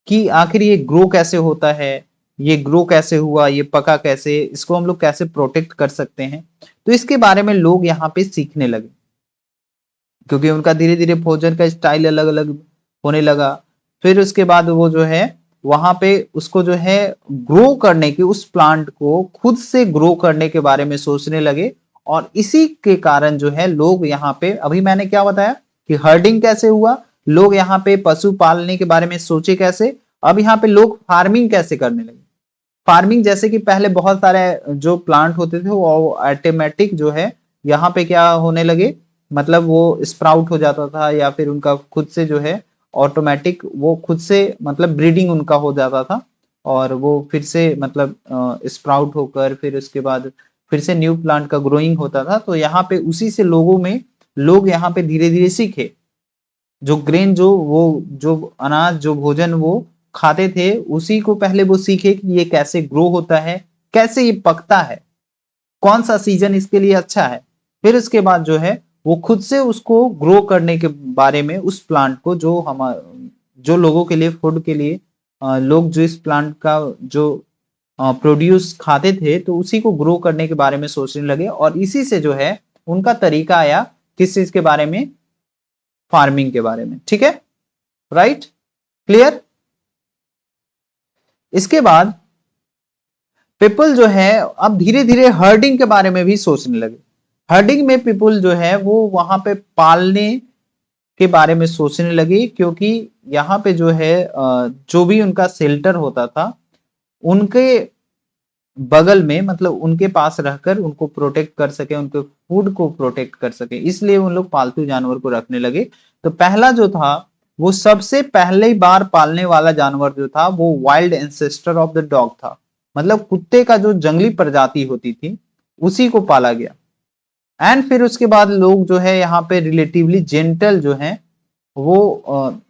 [SPEAKER 1] कि आखिर ये ग्रो कैसे होता है, ये ग्रो कैसे हुआ, ये पका कैसे, इसको हम लोग कैसे प्रोटेक्ट कर सकते हैं। तो इसके बारे में लोग यहाँ पे सीखने लगे क्योंकि उनका धीरे धीरे भोजन का स्टाइल अलग अलग होने लगा। फिर उसके बाद वो जो है वहां पे उसको जो है ग्रो करने के, उस प्लांट को खुद से ग्रो करने के बारे में सोचने लगे, और इसी के कारण जो है लोग यहाँ पे, अभी मैंने क्या बताया कि हर्डिंग कैसे हुआ, लोग यहाँ पे पशु पालने के बारे में सोचे कैसे, अब यहाँ पे लोग फार्मिंग कैसे करने लगे। फार्मिंग जैसे कि पहले बहुत सारे जो प्लांट होते थे वो ऑटोमेटिक जो है यहाँ पे क्या होने लगे, मतलब वो स्प्राउट हो जाता था, या फिर उनका खुद से जो है ऑटोमेटिक वो खुद से मतलब ब्रीडिंग उनका हो जाता था, और वो फिर से मतलब स्प्राउट होकर फिर उसके बाद फिर से न्यू प्लांट का ग्रोइंग होता था। तो यहाँ पे उसी से लोगों में, लोग यहाँ पे धीरे धीरे सीखे, जो ग्रेन जो वो जो अनाज जो भोजन वो खाते थे उसी को पहले वो सीखे कि ये कैसे ग्रो होता है, कैसे ये पकता है, कौन सा सीजन इसके लिए अच्छा है। फिर उसके बाद जो है वो खुद से उसको ग्रो करने के बारे में, उस प्लांट को जो हम जो लोगों के लिए फूड के लिए लोग जो इस प्लांट का जो प्रोड्यूस खाते थे तो उसी को ग्रो करने के बारे में सोचने लगे, और इसी से जो है उनका तरीका आया किस चीज के बारे में, फार्मिंग के बारे में, ठीक है, राइट, क्लियर। इसके बाद पीपल जो है अब धीरे धीरे हर्डिंग के बारे में भी सोचने लगे। हर्डिंग में पीपल जो है वो वहां पे पालने के बारे में सोचने लगे, क्योंकि यहाँ पे जो है जो भी उनका शेल्टर होता था उनके बगल में, मतलब उनके पास रहकर उनको प्रोटेक्ट कर सके, उनके फूड को प्रोटेक्ट कर सके, इसलिए उन लोग पालतू जानवर को रखने लगे। तो पहला जो था वो सबसे पहले बार पालने वाला जानवर जो था वो wild ancestor of the dog था, मतलब कुत्ते का जो जंगली प्रजाति होती थी उसी को पाला गया। एंड फिर उसके बाद लोग जो है यहाँ पे रिलेटिवली जेंटल जो है वो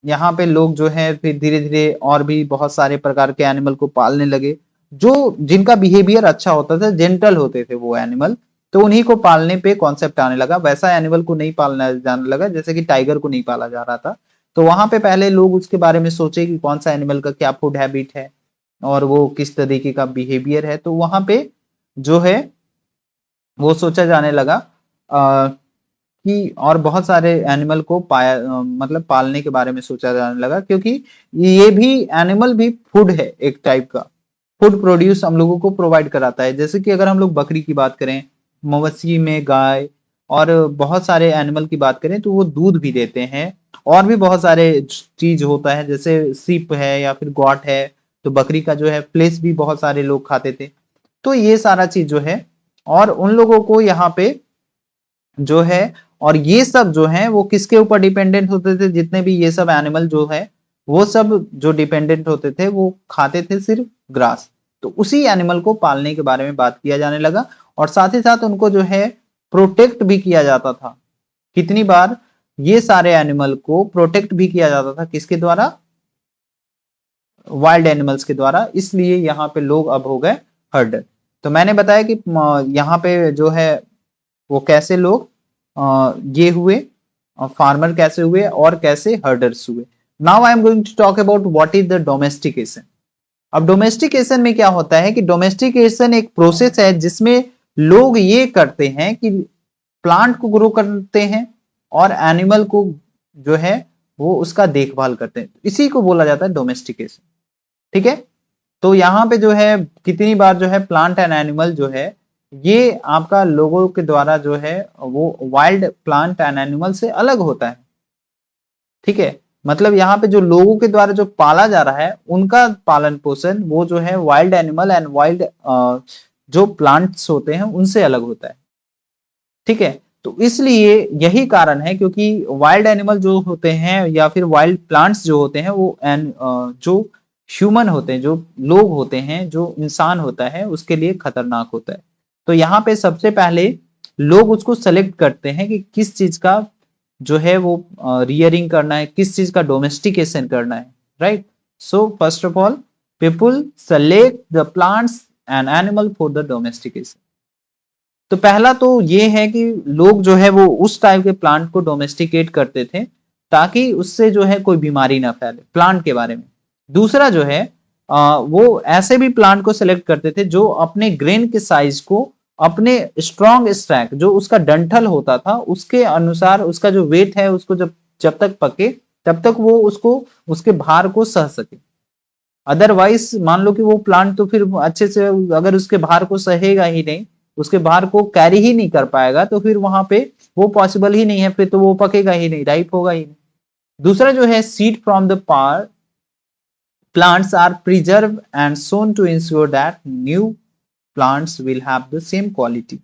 [SPEAKER 1] यहाँ पे लोग जो है फिर धीरे धीरे और भी बहुत सारे प्रकार के एनिमल को पालने लगे, जो जिनका बिहेवियर अच्छा होता था, जेंटल होते थे वो एनिमल, तो उन्हीं को पालने पे कॉन्सेप्ट आने लगा। वैसा एनिमल को नहीं पालना जाने लगा, जैसे कि टाइगर को नहीं पाला जा रहा था। तो वहां पे पहले लोग उसके बारे में सोचे कि कौन सा एनिमल का क्या फूड हैबिट है और वो किस तरीके का बिहेवियर है, तो वहां पे जो है वो सोचा जाने लगा कि और बहुत सारे एनिमल को मतलब पालने के बारे में सोचा जाने लगा, क्योंकि ये भी एनिमल भी फूड है, एक टाइप का फूड प्रोड्यूस हम लोगों को प्रोवाइड कराता है। जैसे कि अगर हम लोग बकरी की बात करें, मवेशी में गाय और बहुत सारे एनिमल की बात करें तो वो दूध भी देते हैं, और भी बहुत सारे चीज होता है, जैसे सीप है या फिर गॉट है, तो बकरी का जो है फ्लेश भी बहुत सारे लोग खाते थे। तो ये सारा चीज जो है, और उन लोगों को यहाँ पे जो है और ये सब जो है वो किसके ऊपर डिपेंडेंट होते थे, जितने भी ये सब एनिमल जो है वो सब जो डिपेंडेंट होते थे वो खाते थे सिर्फ ग्रास। तो उसी एनिमल को पालने के बारे में बात किया जाने लगा और साथ ही साथ उनको जो है प्रोटेक्ट भी किया जाता था। कितनी बार ये सारे एनिमल को प्रोटेक्ट भी किया जाता था, किसके द्वारा, वाइल्ड एनिमल्स के द्वारा, इसलिए यहाँ पे लोग अब हो गए हर्डर। तो मैंने बताया कि यहाँ पे जो है वो कैसे लोग ये हुए, फार्मर कैसे हुए और कैसे हर्डर्स हुए। Now I am going to talk about what is the domestication. अब डोमेस्टिकेशन में क्या होता है कि डोमेस्टिकेशन एक प्रोसेस है जिसमें लोग ये करते हैं कि प्लांट को ग्रो करते हैं और एनिमल को जो है वो उसका देखभाल करते हैं, इसी को बोला जाता है डोमेस्टिकेशन। ठीक है, तो यहाँ पे जो है कितनी बार जो है प्लांट एंड एनिमल जो है ये आपका लोगों के द्वारा जो है वो वाइल्ड प्लांट एंड एनिमल से अलग होता है। ठीक है, मतलब यहाँ पे जो लोगों के द्वारा जो पाला जा रहा है उनका पालन पोषण वो जो है वाइल्ड एनिमल एंड वाइल्ड जो प्लांट्स होते हैं उनसे अलग होता है। ठीक है, तो इसलिए यही कारण है क्योंकि वाइल्ड एनिमल जो होते हैं या फिर वाइल्ड प्लांट्स जो होते हैं वो जो ह्यूमन होते हैं, जो लोग होते हैं, जो इंसान होता है उसके लिए खतरनाक होता है। तो यहाँ पे सबसे पहले लोग उसको सेलेक्ट करते हैं कि किस चीज का जो है वो रियरिंग करना है, किस चीज का डोमेस्टिकेशन करना है, right. So first of all people select the plants and animal for the domestication. तो पहला तो ये है कि लोग जो है वो उस टाइप के प्लांट को डोमेस्टिकेट करते थे ताकि उससे जो है कोई बीमारी ना फैले प्लांट के बारे में। दूसरा जो है वो ऐसे भी प्लांट को सिलेक्ट करते थे जो अपने ग्रेन के साइज को, अपने स्ट्रॉन्ग स्टैक जो उसका डंठल होता था उसके अनुसार उसका जो वेट है उसको जब तक पके तब तक वो उसको उसके भार को सह सके। अदरवाइज मान लो कि वो प्लांट तो फिर अच्छे से अगर उसके भार को सहेगा ही नहीं, उसके भार को कैरी ही नहीं कर पाएगा तो फिर वहां पे वो पॉसिबल ही नहीं है, फिर तो वो पकेगा ही नहीं, राइप होगा ही नहीं। दूसरा जो है seed from the par plants are preserved and sown to ensure that new plants will have the same quality।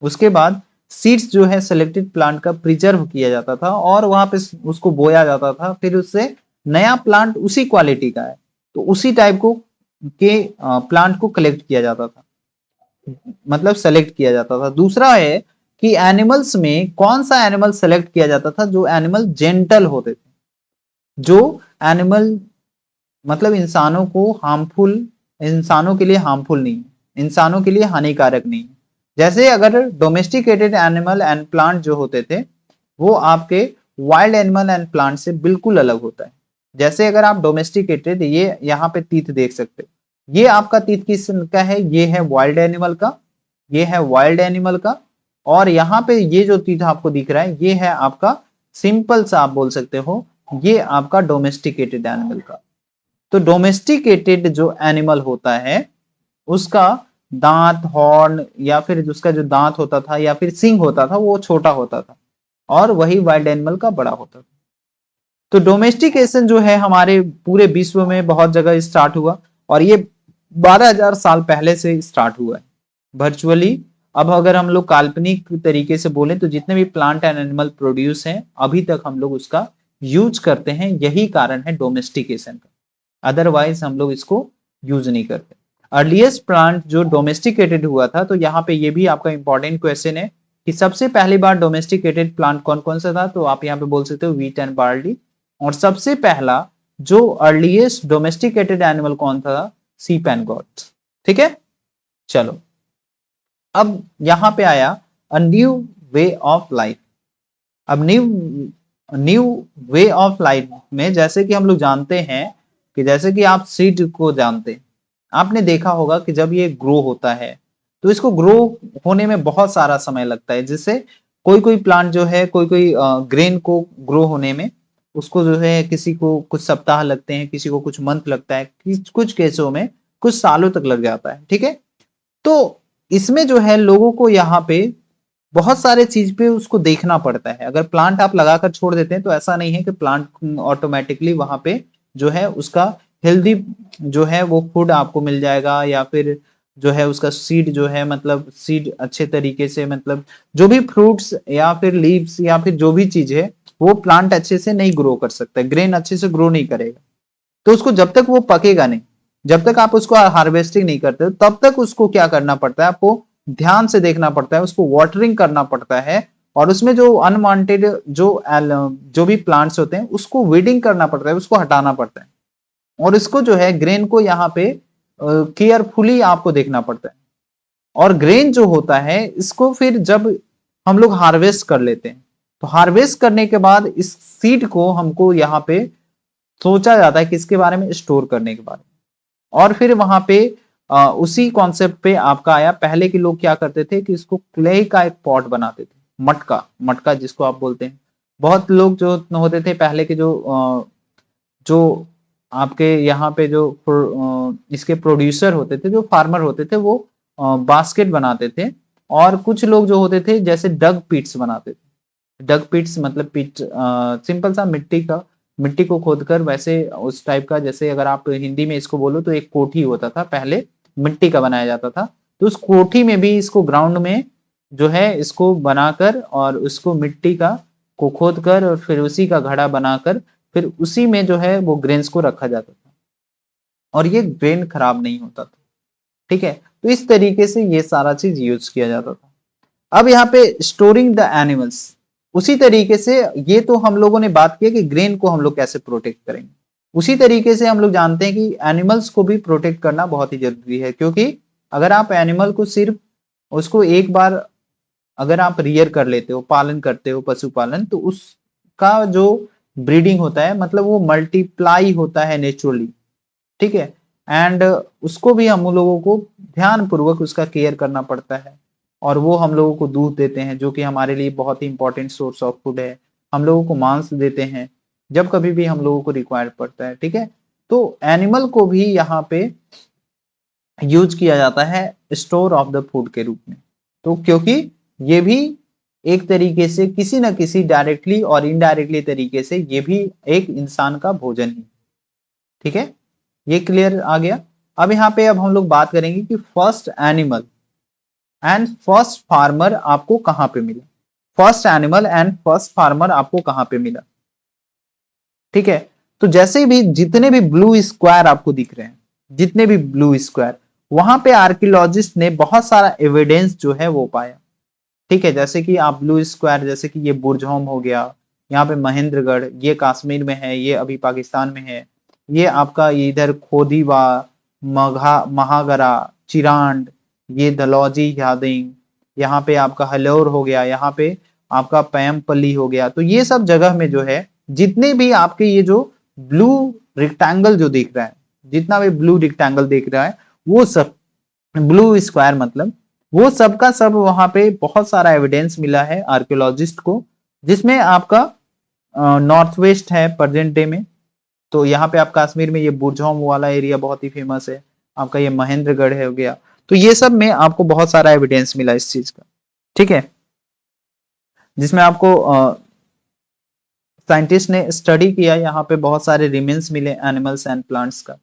[SPEAKER 1] उसके बाद सीड्स जो है सिलेक्टेड प्लांट का प्रिजर्व किया जाता था और वहां पे उसको बोया जाता था, फिर उससे नया प्लांट उसी क्वालिटी का है तो उसी टाइप को के प्लांट को कलेक्ट किया जाता था, मतलब सेलेक्ट किया जाता था। दूसरा है कि एनिमल्स में कौन सा एनिमल सेलेक्ट किया जाता था, जो एनिमल जेंटल होते थे, जो एनिमल मतलब इंसानों को हार्मफुल, इंसानों के लिए हार्मफुल नहीं है, इंसानों के लिए हानिकारक नहीं है। जैसे अगर डोमेस्टिकेटेड एनिमल एंड प्लांट जो होते थे वो आपके वाइल्ड एनिमल एंड प्लांट से बिल्कुल अलग होता है। जैसे अगर आप डोमेस्टिकेटेड, ये यहाँ पे तीत देख सकते हो, ये आपका तीत किसका है, ये है वाइल्ड एनिमल का, ये है वाइल्ड एनिमल का, और यहाँ पे ये जो तीत आपको दिख रहा है ये है आपका सिंपल सा आप बोल सकते हो ये आपका डोमेस्टिकेटेड एनिमल का। तो डोमेस्टिकेटेड जो एनिमल होता है उसका दांत, हॉर्न या फिर उसका जो दांत होता था या फिर सिंग होता था वो छोटा होता था और वही वाइल्ड एनिमल का बड़ा होता था। तो डोमेस्टिकेशन जो है हमारे पूरे विश्व में बहुत जगह स्टार्ट हुआ और ये 12,000 साल पहले से स्टार्ट हुआ है वर्चुअली। अब अगर हम लोग काल्पनिक तरीके से बोलें तो जितने भी प्लांट एंड एनिमल प्रोड्यूस हैं अभी तक हम लोग उसका यूज करते हैं, यही कारण है डोमेस्टिकेशन का, अदरवाइज हम लोग इसको यूज नहीं करते। अर्लीस्ट प्लांट जो डोमेस्टिकेटेड हुआ था, तो यहाँ पे ये भी आपका इंपॉर्टेंट क्वेश्चन है कि सबसे पहली बार डोमेस्टिकेटेड प्लांट कौन कौन सा था, तो आप यहाँ पे बोल सकते हो व्हीट एंड बार्ली। और सबसे पहला जो अर्लीस्ट डोमेस्टिकेटेड एनिमल कौन था, सीप एंड गॉट्स। ठीक है, चलो अब यहाँ पे आया a new way of life. अब न्यू वे ऑफ लाइफ में जैसे कि हम लोग जानते हैं कि जैसे कि आप सीड को जानते हैं, आपने देखा होगा कि जब ये ग्रो होता है तो इसको ग्रो होने में बहुत सारा समय लगता है। जिससे कोई कोई प्लांट जो है, कोई कोई ग्रेन को ग्रो होने में उसको जो है किसी को कुछ सप्ताह लगते हैं, किसी को कुछ मंथ लगता है, कुछ केसों में कुछ सालों तक लग जाता है। ठीक है, तो इसमें जो है लोगों को यहाँ पे बहुत सारे चीज पे उसको देखना पड़ता है। अगर प्लांट आप लगाकर छोड़ देते हैं तो ऐसा नहीं है कि प्लांट ऑटोमेटिकली वहां पे जो है उसका हेल्दी जो है वो फूड आपको मिल जाएगा या फिर जो है उसका सीड जो है मतलब सीड अच्छे तरीके से मतलब जो भी फ्रूट्स या फिर लीव्स या फिर जो भी चीज है वो प्लांट अच्छे से नहीं ग्रो कर सकता, ग्रेन अच्छे से ग्रो नहीं करेगा। तो उसको जब तक वो पकेगा नहीं, जब तक आप उसको हार्वेस्टिंग नहीं करते तब तक उसको क्या करना पड़ता है, आपको ध्यान से देखना पड़ता है, उसको वाटरिंग करना पड़ता है और उसमें जो अनवांटेड जो भी प्लांट्स होते हैं उसको वीडिंग करना पड़ता है, उसको हटाना पड़ता है और इसको जो है ग्रेन को यहाँ पे केयरफुली आपको देखना पड़ता है। और ग्रेन जो होता है इसको फिर जब हम लोग हार्वेस्ट कर लेते हैं तो हार्वेस्ट करने के बाद इस सीड को हमको यहाँ पे सोचा जाता है किसके बारे में, स्टोर करने के बारे में। और फिर वहां पे उसी कॉन्सेप्ट पे आपका आया, पहले के लोग क्या करते थे कि इसको क्ले का एक पॉट बनाते थे, मटका, मटका जिसको आप बोलते हैं। बहुत लोग जो होते थे पहले के जो आपके यहाँ पे जो इसके प्रोड्यूसर होते थे, जो फार्मर होते थे, वो बास्केट बनाते थे। और कुछ लोग जो होते थे जैसे डग पिट्स बनाते थे। डग पिट्स मतलब पिट सिंपल सा मिट्टी को खोदकर, वैसे उस टाइप का, जैसे अगर आप हिंदी में इसको बोलो तो एक कोठी होता था पहले, मिट्टी का बनाया जाता था। तो उस कोठी में भी इसको ग्राउंड में जो है इसको बनाकर और उसको मिट्टी का को खोद कर और फिर उसी का घड़ा बनाकर फिर उसी में जो है वो ग्रेन्स को रखा जाता था और ये ग्रेन खराब नहीं होता था। ठीक है, तो इस तरीके से ये सारा चीज यूज किया जाता था। अब यहाँ पे स्टोरिंग द एनिमल्स, उसी तरीके से ये तो हम लोगों ने बात की कि ग्रेन को हम लोग कैसे प्रोटेक्ट करेंगे, उसी तरीके से हम लोग जानते हैं कि एनिमल्स को भी प्रोटेक्ट करना बहुत ही जरूरी है। क्योंकि अगर आप एनिमल को सिर्फ उसको एक बार अगर आप रियर कर लेते हो, पालन करते हो, पशुपालन, तो उसका जो ब्रीडिंग होता है मतलब वो मल्टीप्लाई होता है नेचुरली। ठीक है, एंड उसको भी हम लोगों को ध्यान पूर्वक उसका केयर करना पड़ता है और वो हम लोगों को दूध देते हैं जो कि हमारे लिए बहुत ही इंपॉर्टेंट सोर्स ऑफ फूड है। हम लोगों को मांस देते हैं जब कभी भी हम लोगों को रिक्वायर पड़ता है। ठीक है, तो एनिमल को भी यहाँ पे यूज किया जाता है स्टोर ऑफ द फूड के रूप में। तो क्योंकि ये भी एक तरीके से किसी न किसी डायरेक्टली और इनडायरेक्टली तरीके से ये भी एक इंसान का भोजन ही। ठीक है, ये क्लियर आ गया। अब यहाँ पे अब हम लोग बात करेंगे कि first animal and first farmer आपको कहां पे मिला। First animal and first farmer आपको कहां पे मिला। ठीक है, तो जैसे भी जितने भी ब्लू स्क्वायर आपको दिख रहे हैं, जितने भी ब्लू स्क्वायर, वहां पे आर्कियोलॉजिस्ट ने बहुत सारा एविडेंस जो है वो पाया। ठीक है, जैसे कि आप ब्लू स्क्वायर, जैसे कि ये बुरजहोम हो गया, यहाँ पे महेंद्रगढ़, ये कश्मीर में है, ये अभी पाकिस्तान में है, ये आपका इधर खोदीवा, महागरा, चिरांड, ये धलौजी यादिंग, यहाँ पे आपका हल्लौर हो गया, यहाँ पे आपका पैमपल्ली हो गया। तो ये सब जगह में जो है जितने भी आपके ये जो ब्लू रेक्टेंगल जो दिख रहा है, जितना भी ब्लू रेक्टेंगल दिख रहा है, वो सब ब्लू स्क्वायर मतलब वो सबका सब वहां पे बहुत सारा एविडेंस मिला है आर्कियोलॉजिस्ट को, जिसमें आपका नॉर्थ वेस्ट है प्रेजेंट डे में। तो यहाँ पे आप कश्मीर में ये बुरजहोम वाला एरिया बहुत ही फेमस है, आपका ये महेंद्रगढ़ है हो गया। तो ये सब में आपको बहुत सारा एविडेंस मिला इस चीज का। ठीक है, जिसमें आपको साइंटिस्ट ने स्टडी किया, यहाँ पे बहुत सारे रिमेन्स मिले एनिमल्स एंड प्लांट्स का।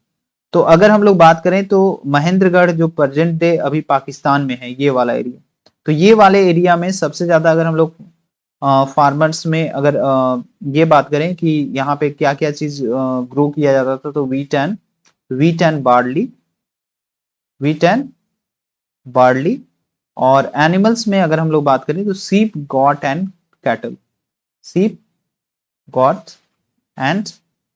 [SPEAKER 1] तो अगर हम लोग बात करें तो महेंद्रगढ़ जो प्रेजेंट डे अभी पाकिस्तान में है, ये वाला एरिया, तो ये वाले एरिया में सबसे ज्यादा अगर हम लोग फार्मर्स में अगर ये बात करें कि यहाँ पे क्या क्या चीज ग्रो किया जाता था, तो वीट एंड बार्ली। और एनिमल्स में अगर हम लोग बात करें तो सीप, गॉट एंड कैटल, सीप, गॉट एंड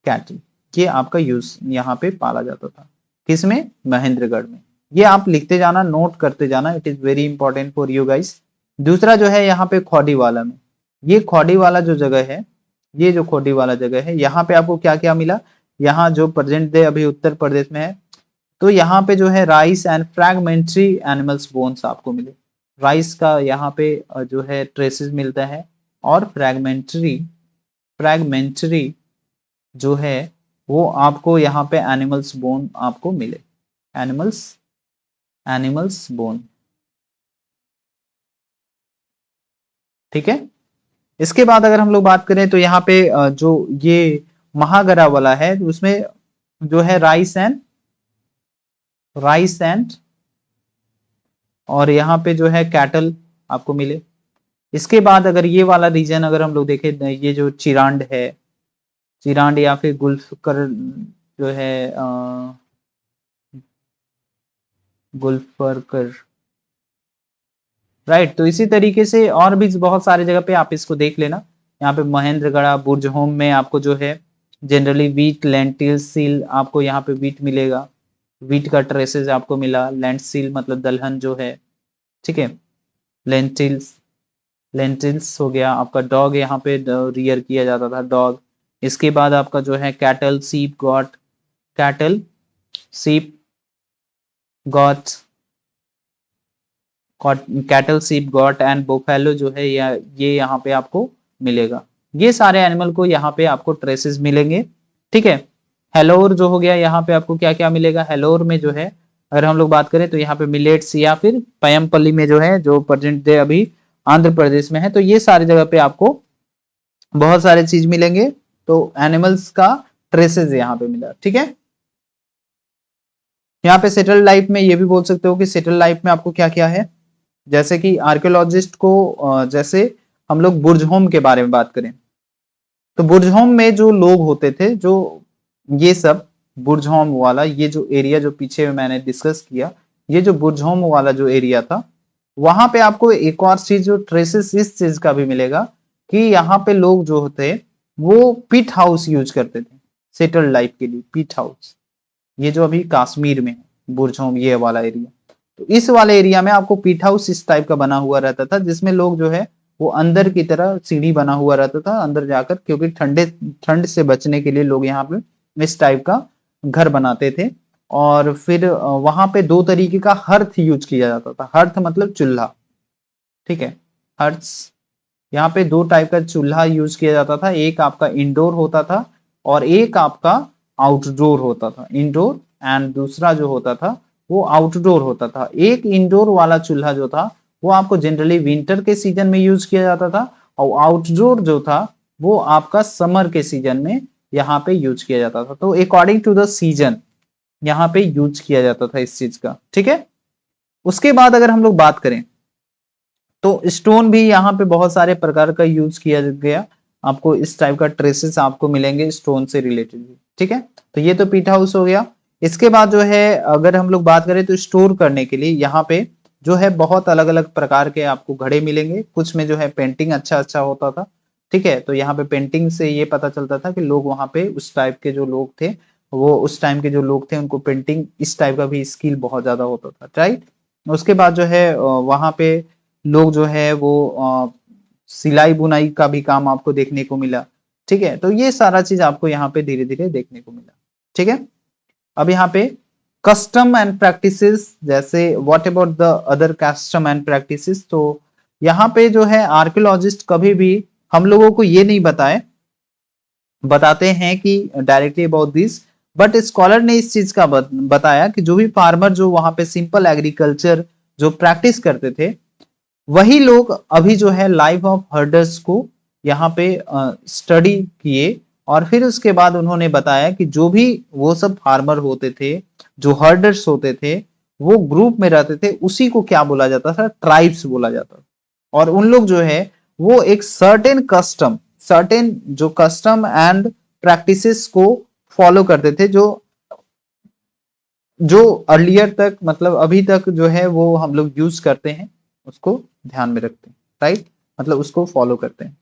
[SPEAKER 1] कैटल, ये आपका यूज यहाँ पे पाला जाता था। किसमें? महेंद्रगढ़ में। ये आप लिखते जाना, नोट करते जाना, it is very important for you guys. दूसरा जो है यहाँ पे खोडीवाला में, ये खोडीवाला जो जगह है, ये जो खोडीवाला जगह है, यहाँ पे आपको क्या क्या मिला, यहाँ जो प्रेजेंट डे अभी उत्तर प्रदेश में है, तो यहाँ पे जो है राइस एंड फ्रैगमेंट्री एनिमल्स बोन्स आपको मिले। राइस का यहाँ पे जो है ट्रेसेस मिलता है और फ्रैगमेंट्री जो है वो आपको यहाँ पे एनिमल्स बोन आपको मिले, एनिमल्स बोन। ठीक है, इसके बाद अगर हम लोग बात करें तो यहाँ पे जो ये महागरा वाला है, उसमें जो है राइस एंड और यहाँ पे जो है कैटल आपको मिले। इसके बाद अगर ये वाला रीजन अगर हम लोग देखें, ये जो चिरांड है, चिरांड या फिर गुल्फकर जो है गुल्फरकर, राइट। तो इसी तरीके से और भी बहुत सारे जगह पे आप इसको देख लेना। यहाँ पे महेंद्रगढ़, बुर्ज होम में आपको जो है जनरली वीट, लेंटिल, सील, आपको यहाँ पे वीट मिलेगा, वीट का ट्रेसेस आपको मिला। लेंटिल मतलब दलहन जो है, ठीक है। लेंटिल्स, लेंटिल्स हो गया आपका। डॉग यहाँ पे रियर किया जाता था, डॉग। इसके बाद आपका जो है कैटल, सीप, गॉट, कैटल, सीप, गॉट, कैटल, सीप, गॉट एंड बोफेलो जो है ये यहाँ पे आपको मिलेगा। ये सारे एनिमल को यहाँ पे आपको ट्रेसेस मिलेंगे, ठीक है। हेलोर जो हो गया, यहाँ पे आपको क्या क्या मिलेगा। हेलोर में जो है अगर हम लोग बात करें तो यहाँ पे मिलेट्स या फिर पयमपल्ली में जो है, जो प्रेजेंट डे अभी आंध्र प्रदेश में है, तो ये सारी जगह पे आपको बहुत सारे चीज मिलेंगे। तो एनिमल्स का ट्रेसेस यहाँ पे मिला, ठीक है। यहाँ पे सेटल लाइफ में ये भी बोल सकते हो कि सेटल लाइफ में आपको क्या क्या है। जैसे कि आर्कियोलॉजिस्ट को, जैसे हम लोग बुर्ज होम के बारे में बात करें तो बुर्ज होम में जो लोग होते थे, जो ये सब बुर्ज होम वाला, ये जो एरिया जो पीछे में मैंने डिस्कस किया, ये जो बुर्ज होम वाला जो एरिया था, वहां पे आपको एक और चीज जो ट्रेसेस इस चीज का भी मिलेगा कि यहाँ पे लोग जो होते वो पीट हाउस यूज करते थे सेटल लाइफ के लिए। पीट हाउस, ये जो अभी कश्मीर में बुर्ज होम ये वाला एरिया, तो इस वाले एरिया में आपको पीट हाउस इस टाइप का बना हुआ रहता था, जिसमें लोग जो है वो अंदर की तरह सीढ़ी बना हुआ रहता था अंदर जाकर, क्योंकि ठंड से बचने के लिए लोग यहाँ पे इस टाइप का घर बनाते थे। और फिर वहां पे दो तरीके का हर्थ यूज किया जाता था। हर्थ मतलब चूल्हा, ठीक है। हर्थ, यहाँ पे दो टाइप का चूल्हा यूज किया जाता था। एक आपका इंडोर होता था और एक आपका आउटडोर होता था। इंडोर एंड दूसरा जो होता था वो आउटडोर होता था। एक इंडोर वाला चूल्हा जो था वो आपको जनरली विंटर के सीजन में यूज किया जाता था, और आउटडोर जो था वो आपका समर के सीजन में यहाँ पे यूज किया जाता था। तो अकॉर्डिंग टू द सीजन यहाँ पे यूज किया जाता था इस चीज का, ठीक है। उसके बाद अगर हम लोग बात करें तो स्टोन भी यहाँ पे बहुत सारे प्रकार का यूज किया गया। आपको इस टाइप का ट्रेसेस आपको मिलेंगे स्टोन से रिलेटेड, ठीक है। तो ये तो पीट हाउस हो गया। इसके बाद जो है अगर हम लोग बात करें तो स्टोर करने के लिए यहाँ पे जो है बहुत अलग अलग प्रकार के आपको घड़े मिलेंगे। कुछ में जो है पेंटिंग अच्छा अच्छा होता था, ठीक है। तो यहाँ पे पेंटिंग से ये पता चलता था कि लोग वहां पे उस टाइप के जो लोग थे, वो उस टाइम के जो लोग थे उनको पेंटिंग इस टाइप का भी स्किल बहुत ज्यादा होता था, राइट। उसके बाद जो है वहां पे लोग जो है वो सिलाई बुनाई का भी काम आपको देखने को मिला, ठीक है। तो ये सारा चीज आपको यहाँ पे धीरे धीरे देखने को मिला, ठीक है। अब यहाँ पे कस्टम एंड प्रैक्टिसेस, जैसे what about the other custom and practices, तो यहाँ पे जो है आर्कियोलॉजिस्ट कभी भी हम लोगों को ये नहीं बताते हैं कि directly about this, but scholar ने इस चीज का बताया कि जो भी फार्मर जो वहां पे सिंपल एग्रीकल्चर जो प्रैक्टिस करते थे, वही लोग अभी जो है लाइफ ऑफ हर्डर्स को यहाँ पे स्टडी किए। और फिर उसके बाद उन्होंने बताया कि जो भी वो सब फार्मर होते थे, जो हर्डर्स होते थे, वो ग्रुप में रहते थे, उसी को क्या बोला जाता था, ट्राइब्स बोला जाता था। और उन लोग जो है वो एक सर्टेन जो कस्टम एंड प्रैक्टिसेस को फॉलो करते थे, जो अर्लियर तक मतलब अभी तक जो है वो हम लोग यूज करते हैं, उसको ध्यान में रखते हैं, राइट। मतलब उसको फॉलो करते हैं।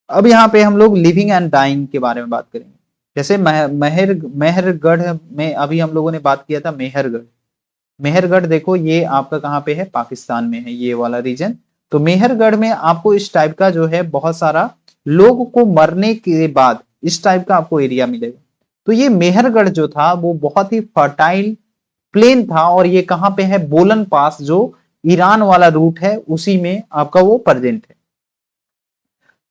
[SPEAKER 1] अब यहाँ पे हम लोग लिविंग एंड डाइंग के बारे में बात करेंगे। जैसे मेहरगढ़ में अभी हम लोगों ने बात किया था। मेहरगढ़, मेहरगढ़ देखो ये आपका कहाँ पे है, पाकिस्तान में है ये वाला रीजन। तो मेहरगढ़ में आपको इस टाइप का जो है बहुत सारा लोग को मरने के बाद इस टाइप का आपको एरिया मिलेगा। तो ये मेहरगढ़ जो था वो बहुत ही फर्टाइल प्लेन था, और ये कहाँ पे है, बोलन पास, जो ईरान वाला रूट है उसी में आपका वो प्रेजेंट है।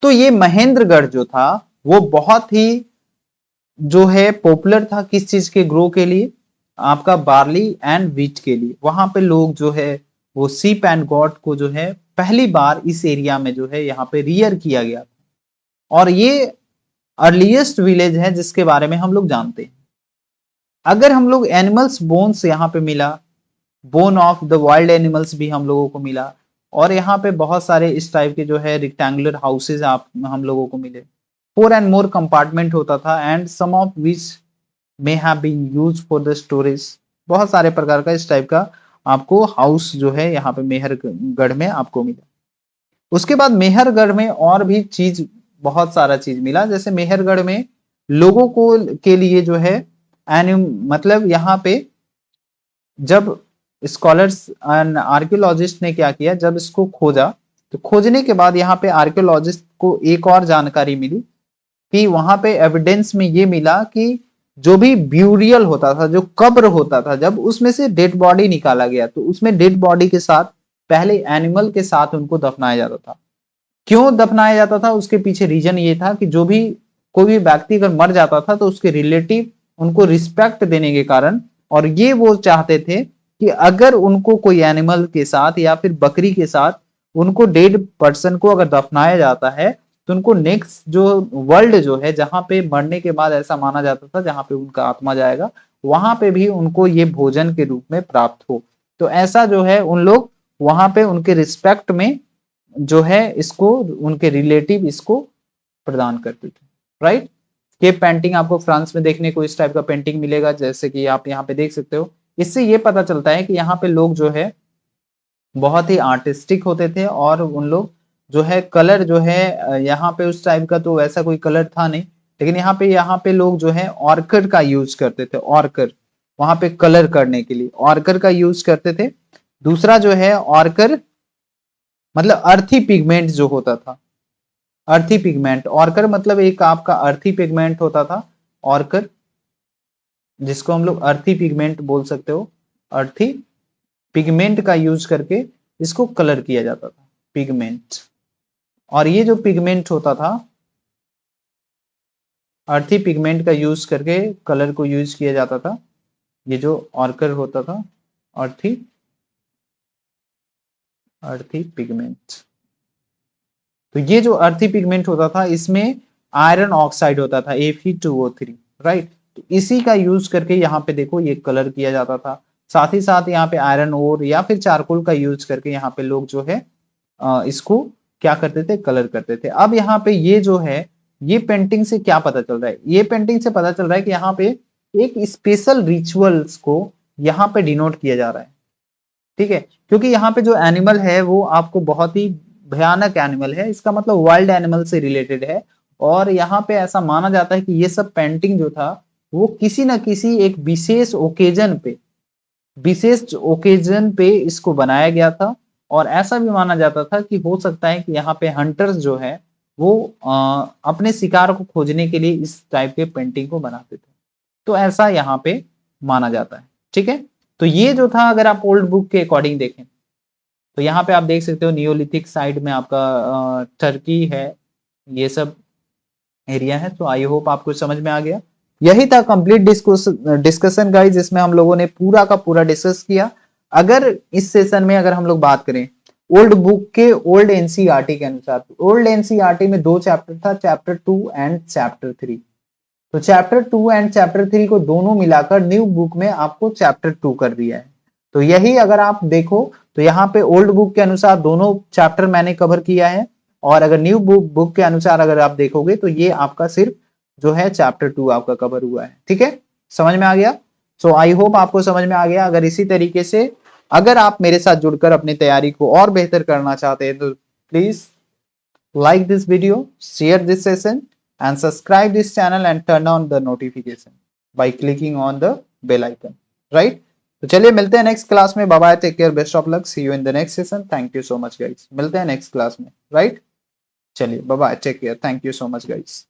[SPEAKER 1] तो ये महेंद्रगढ़ जो था वो बहुत ही जो है पॉपुलर था किस चीज के ग्रो के लिए, आपका बार्ली एंड व्हीट के लिए। वहां पे लोग जो है वो सीप एंड गॉट को जो है पहली बार इस एरिया में जो है यहाँ पे रियर किया गया था। और ये अर्लीस्ट विलेज है जिसके बारे में हम लोग जानते हैं। अगर हम लोग एनिमल्स बोन्स यहाँ पे मिला, bone of the wild animals भी हम लोगों को मिला, और यहाँ पे बहुत सारे इस टाइप के जो है रिक्टेंगुलर हाउसेज आप हम लोगों को मिले। 4 and more कंपार्टमेंट होता था, and some of which may have been used for the storage. बहुत सारे प्रकार का इस टाइप का आपको हाउस जो है यहाँ पे मेहरगढ़ में आपको मिला। उसके बाद मेहरगढ़ में और भी चीज, बहुत सारा चीज मिला। जैसे मेहरगढ़ में लोगों को के लिए जो है मतलब यहाँ पे जब स्कॉलर्स एंड आर्कियोलॉजिस्ट ने क्या किया, जब इसको खोजा, तो खोजने के बाद यहाँ पे आर्कियोलॉजिस्ट को एक और जानकारी मिली कि वहां पे एविडेंस में ये मिला कि जो भी ब्यूरियल होता था, जो कब्र होता था, जब उसमें से डेड बॉडी निकाला गया तो उसमें डेड बॉडी के साथ पहले एनिमल के साथ उनको दफनाया जाता था। क्यों दफनाया जाता था, उसके पीछे रीजन ये था कि जो भी कोई भी व्यक्ति अगर मर जाता था तो उसके रिलेटिव उनको रिस्पेक्ट देने के कारण, और ये वो चाहते थे कि अगर उनको कोई एनिमल के साथ या फिर बकरी के साथ उनको डेड पर्सन को अगर दफनाया जाता है तो उनको नेक्स्ट जो वर्ल्ड जो है, जहां पे मरने के बाद ऐसा माना जाता था जहां पे उनका आत्मा जाएगा, वहां पे भी उनको ये भोजन के रूप में प्राप्त हो। तो ऐसा जो है उन लोग वहां पे उनके रिस्पेक्ट में जो है इसको उनके रिलेटिव इसको प्रदान करते थे, राइट। ये पेंटिंग आपको फ्रांस में देखने को इस टाइप का पेंटिंग मिलेगा, जैसे कि आप यहाँ पे देख सकते हो। इससे ये पता चलता है कि यहाँ पे लोग जो है बहुत ही आर्टिस्टिक होते थे, और उन लोग जो है कलर जो है यहाँ पे उस टाइप का तो वैसा कोई कलर था नहीं, लेकिन यहाँ पे लोग जो है ऑर्कर का यूज करते थे। ऑर्कर वहां पे कलर करने के लिए ऑर्कर का यूज करते थे। दूसरा जो है ऑर्कर मतलब अर्थी पिगमेंट जो होता था, अर्थी पिगमेंट, ऑर्कर मतलब एक आपका अर्थी पिगमेंट होता था, ऑर्कर, जिसको हम लोग अर्थी पिगमेंट बोल सकते हो। अर्थी पिगमेंट का यूज करके इसको कलर किया जाता था, पिगमेंट। और ये जो पिगमेंट होता था, अर्थी पिगमेंट का यूज करके कलर को यूज किया जाता था। ये जो ऑर्कर होता था, अर्थी पिगमेंट। तो ये जो अर्थी पिगमेंट होता था इसमें आयरन ऑक्साइड होता था, Fe2O3, राइट। तो इसी का यूज करके यहाँ पे देखो ये कलर किया जाता था। साथ ही साथ यहाँ पे आयरन ओर या फिर चारकोल का यूज करके यहाँ पे लोग जो है इसको क्या करते थे, कलर करते थे। अब यहाँ पे ये जो है, ये पेंटिंग से क्या पता चल रहा है, ये पेंटिंग से पता चल रहा है कि यहाँ पे एक स्पेशल रिचुअल्स को यहाँ पे डिनोट किया जा रहा है, ठीक है। क्योंकि यहाँ पे जो एनिमल है वो आपको बहुत ही भयानक एनिमल है, इसका मतलब वाइल्ड एनिमल से रिलेटेड है। और यहाँ पे ऐसा माना जाता है कि ये सब पेंटिंग जो था वो किसी न किसी एक विशेष ओकेजन पे इसको बनाया गया था। और ऐसा भी माना जाता था कि हो सकता है कि यहाँ पे हंटर्स जो है वो अपने शिकार को खोजने के लिए इस टाइप के पेंटिंग को बनाते थे। तो ऐसा यहाँ पे माना जाता है, ठीक है। तो ये जो था, अगर आप ओल्ड बुक के अकॉर्डिंग देखें तो यहाँ पे आप देख सकते हो नियोलिथिक साइड में आपका टर्की है, ये सब एरिया है। तो आई होप आपको समझ में आ गया। यही था कंप्लीट डिस्कशन गाइज, जिसमें हम लोगों ने पूरा का पूरा डिस्कस किया। अगर इस सेशन में अगर हम लोग बात करें ओल्ड बुक के ओल्ड एनसीईआरटी के अनुसार, ओल्ड एनसीईआरटी में 2 चैप्टर था, चैप्टर 2 एंड चैप्टर 3। तो चैप्टर 2 एंड चैप्टर 3 को दोनों मिलाकर न्यू बुक में आपको चैप्टर 2 कर दिया है। तो यही अगर आप देखो तो यहाँ पे ओल्ड बुक के अनुसार दोनों चैप्टर मैंने कवर किया है, और अगर न्यू बुक के अनुसार अगर आप देखोगे तो ये आपका सिर्फ जो है चैप्टर 2 आपका कवर हुआ है, ठीक है। समझ में आ गया। सो आई होप आपको समझ में आ गया। अगर इसी तरीके से अगर आप मेरे साथ जुड़कर अपनी तैयारी को और बेहतर करना चाहते हैं तो please like this video, share this session and subscribe this channel and turn on the notification by clicking on the bell icon, right? तो चलिए मिलते हैं नेक्स्ट क्लास में। Bye bye, take care, best of luck, see you in the next session. Thank you so much guys, मिलते हैं next class में, right? चलिए bye bye, take care, thank you so much guys.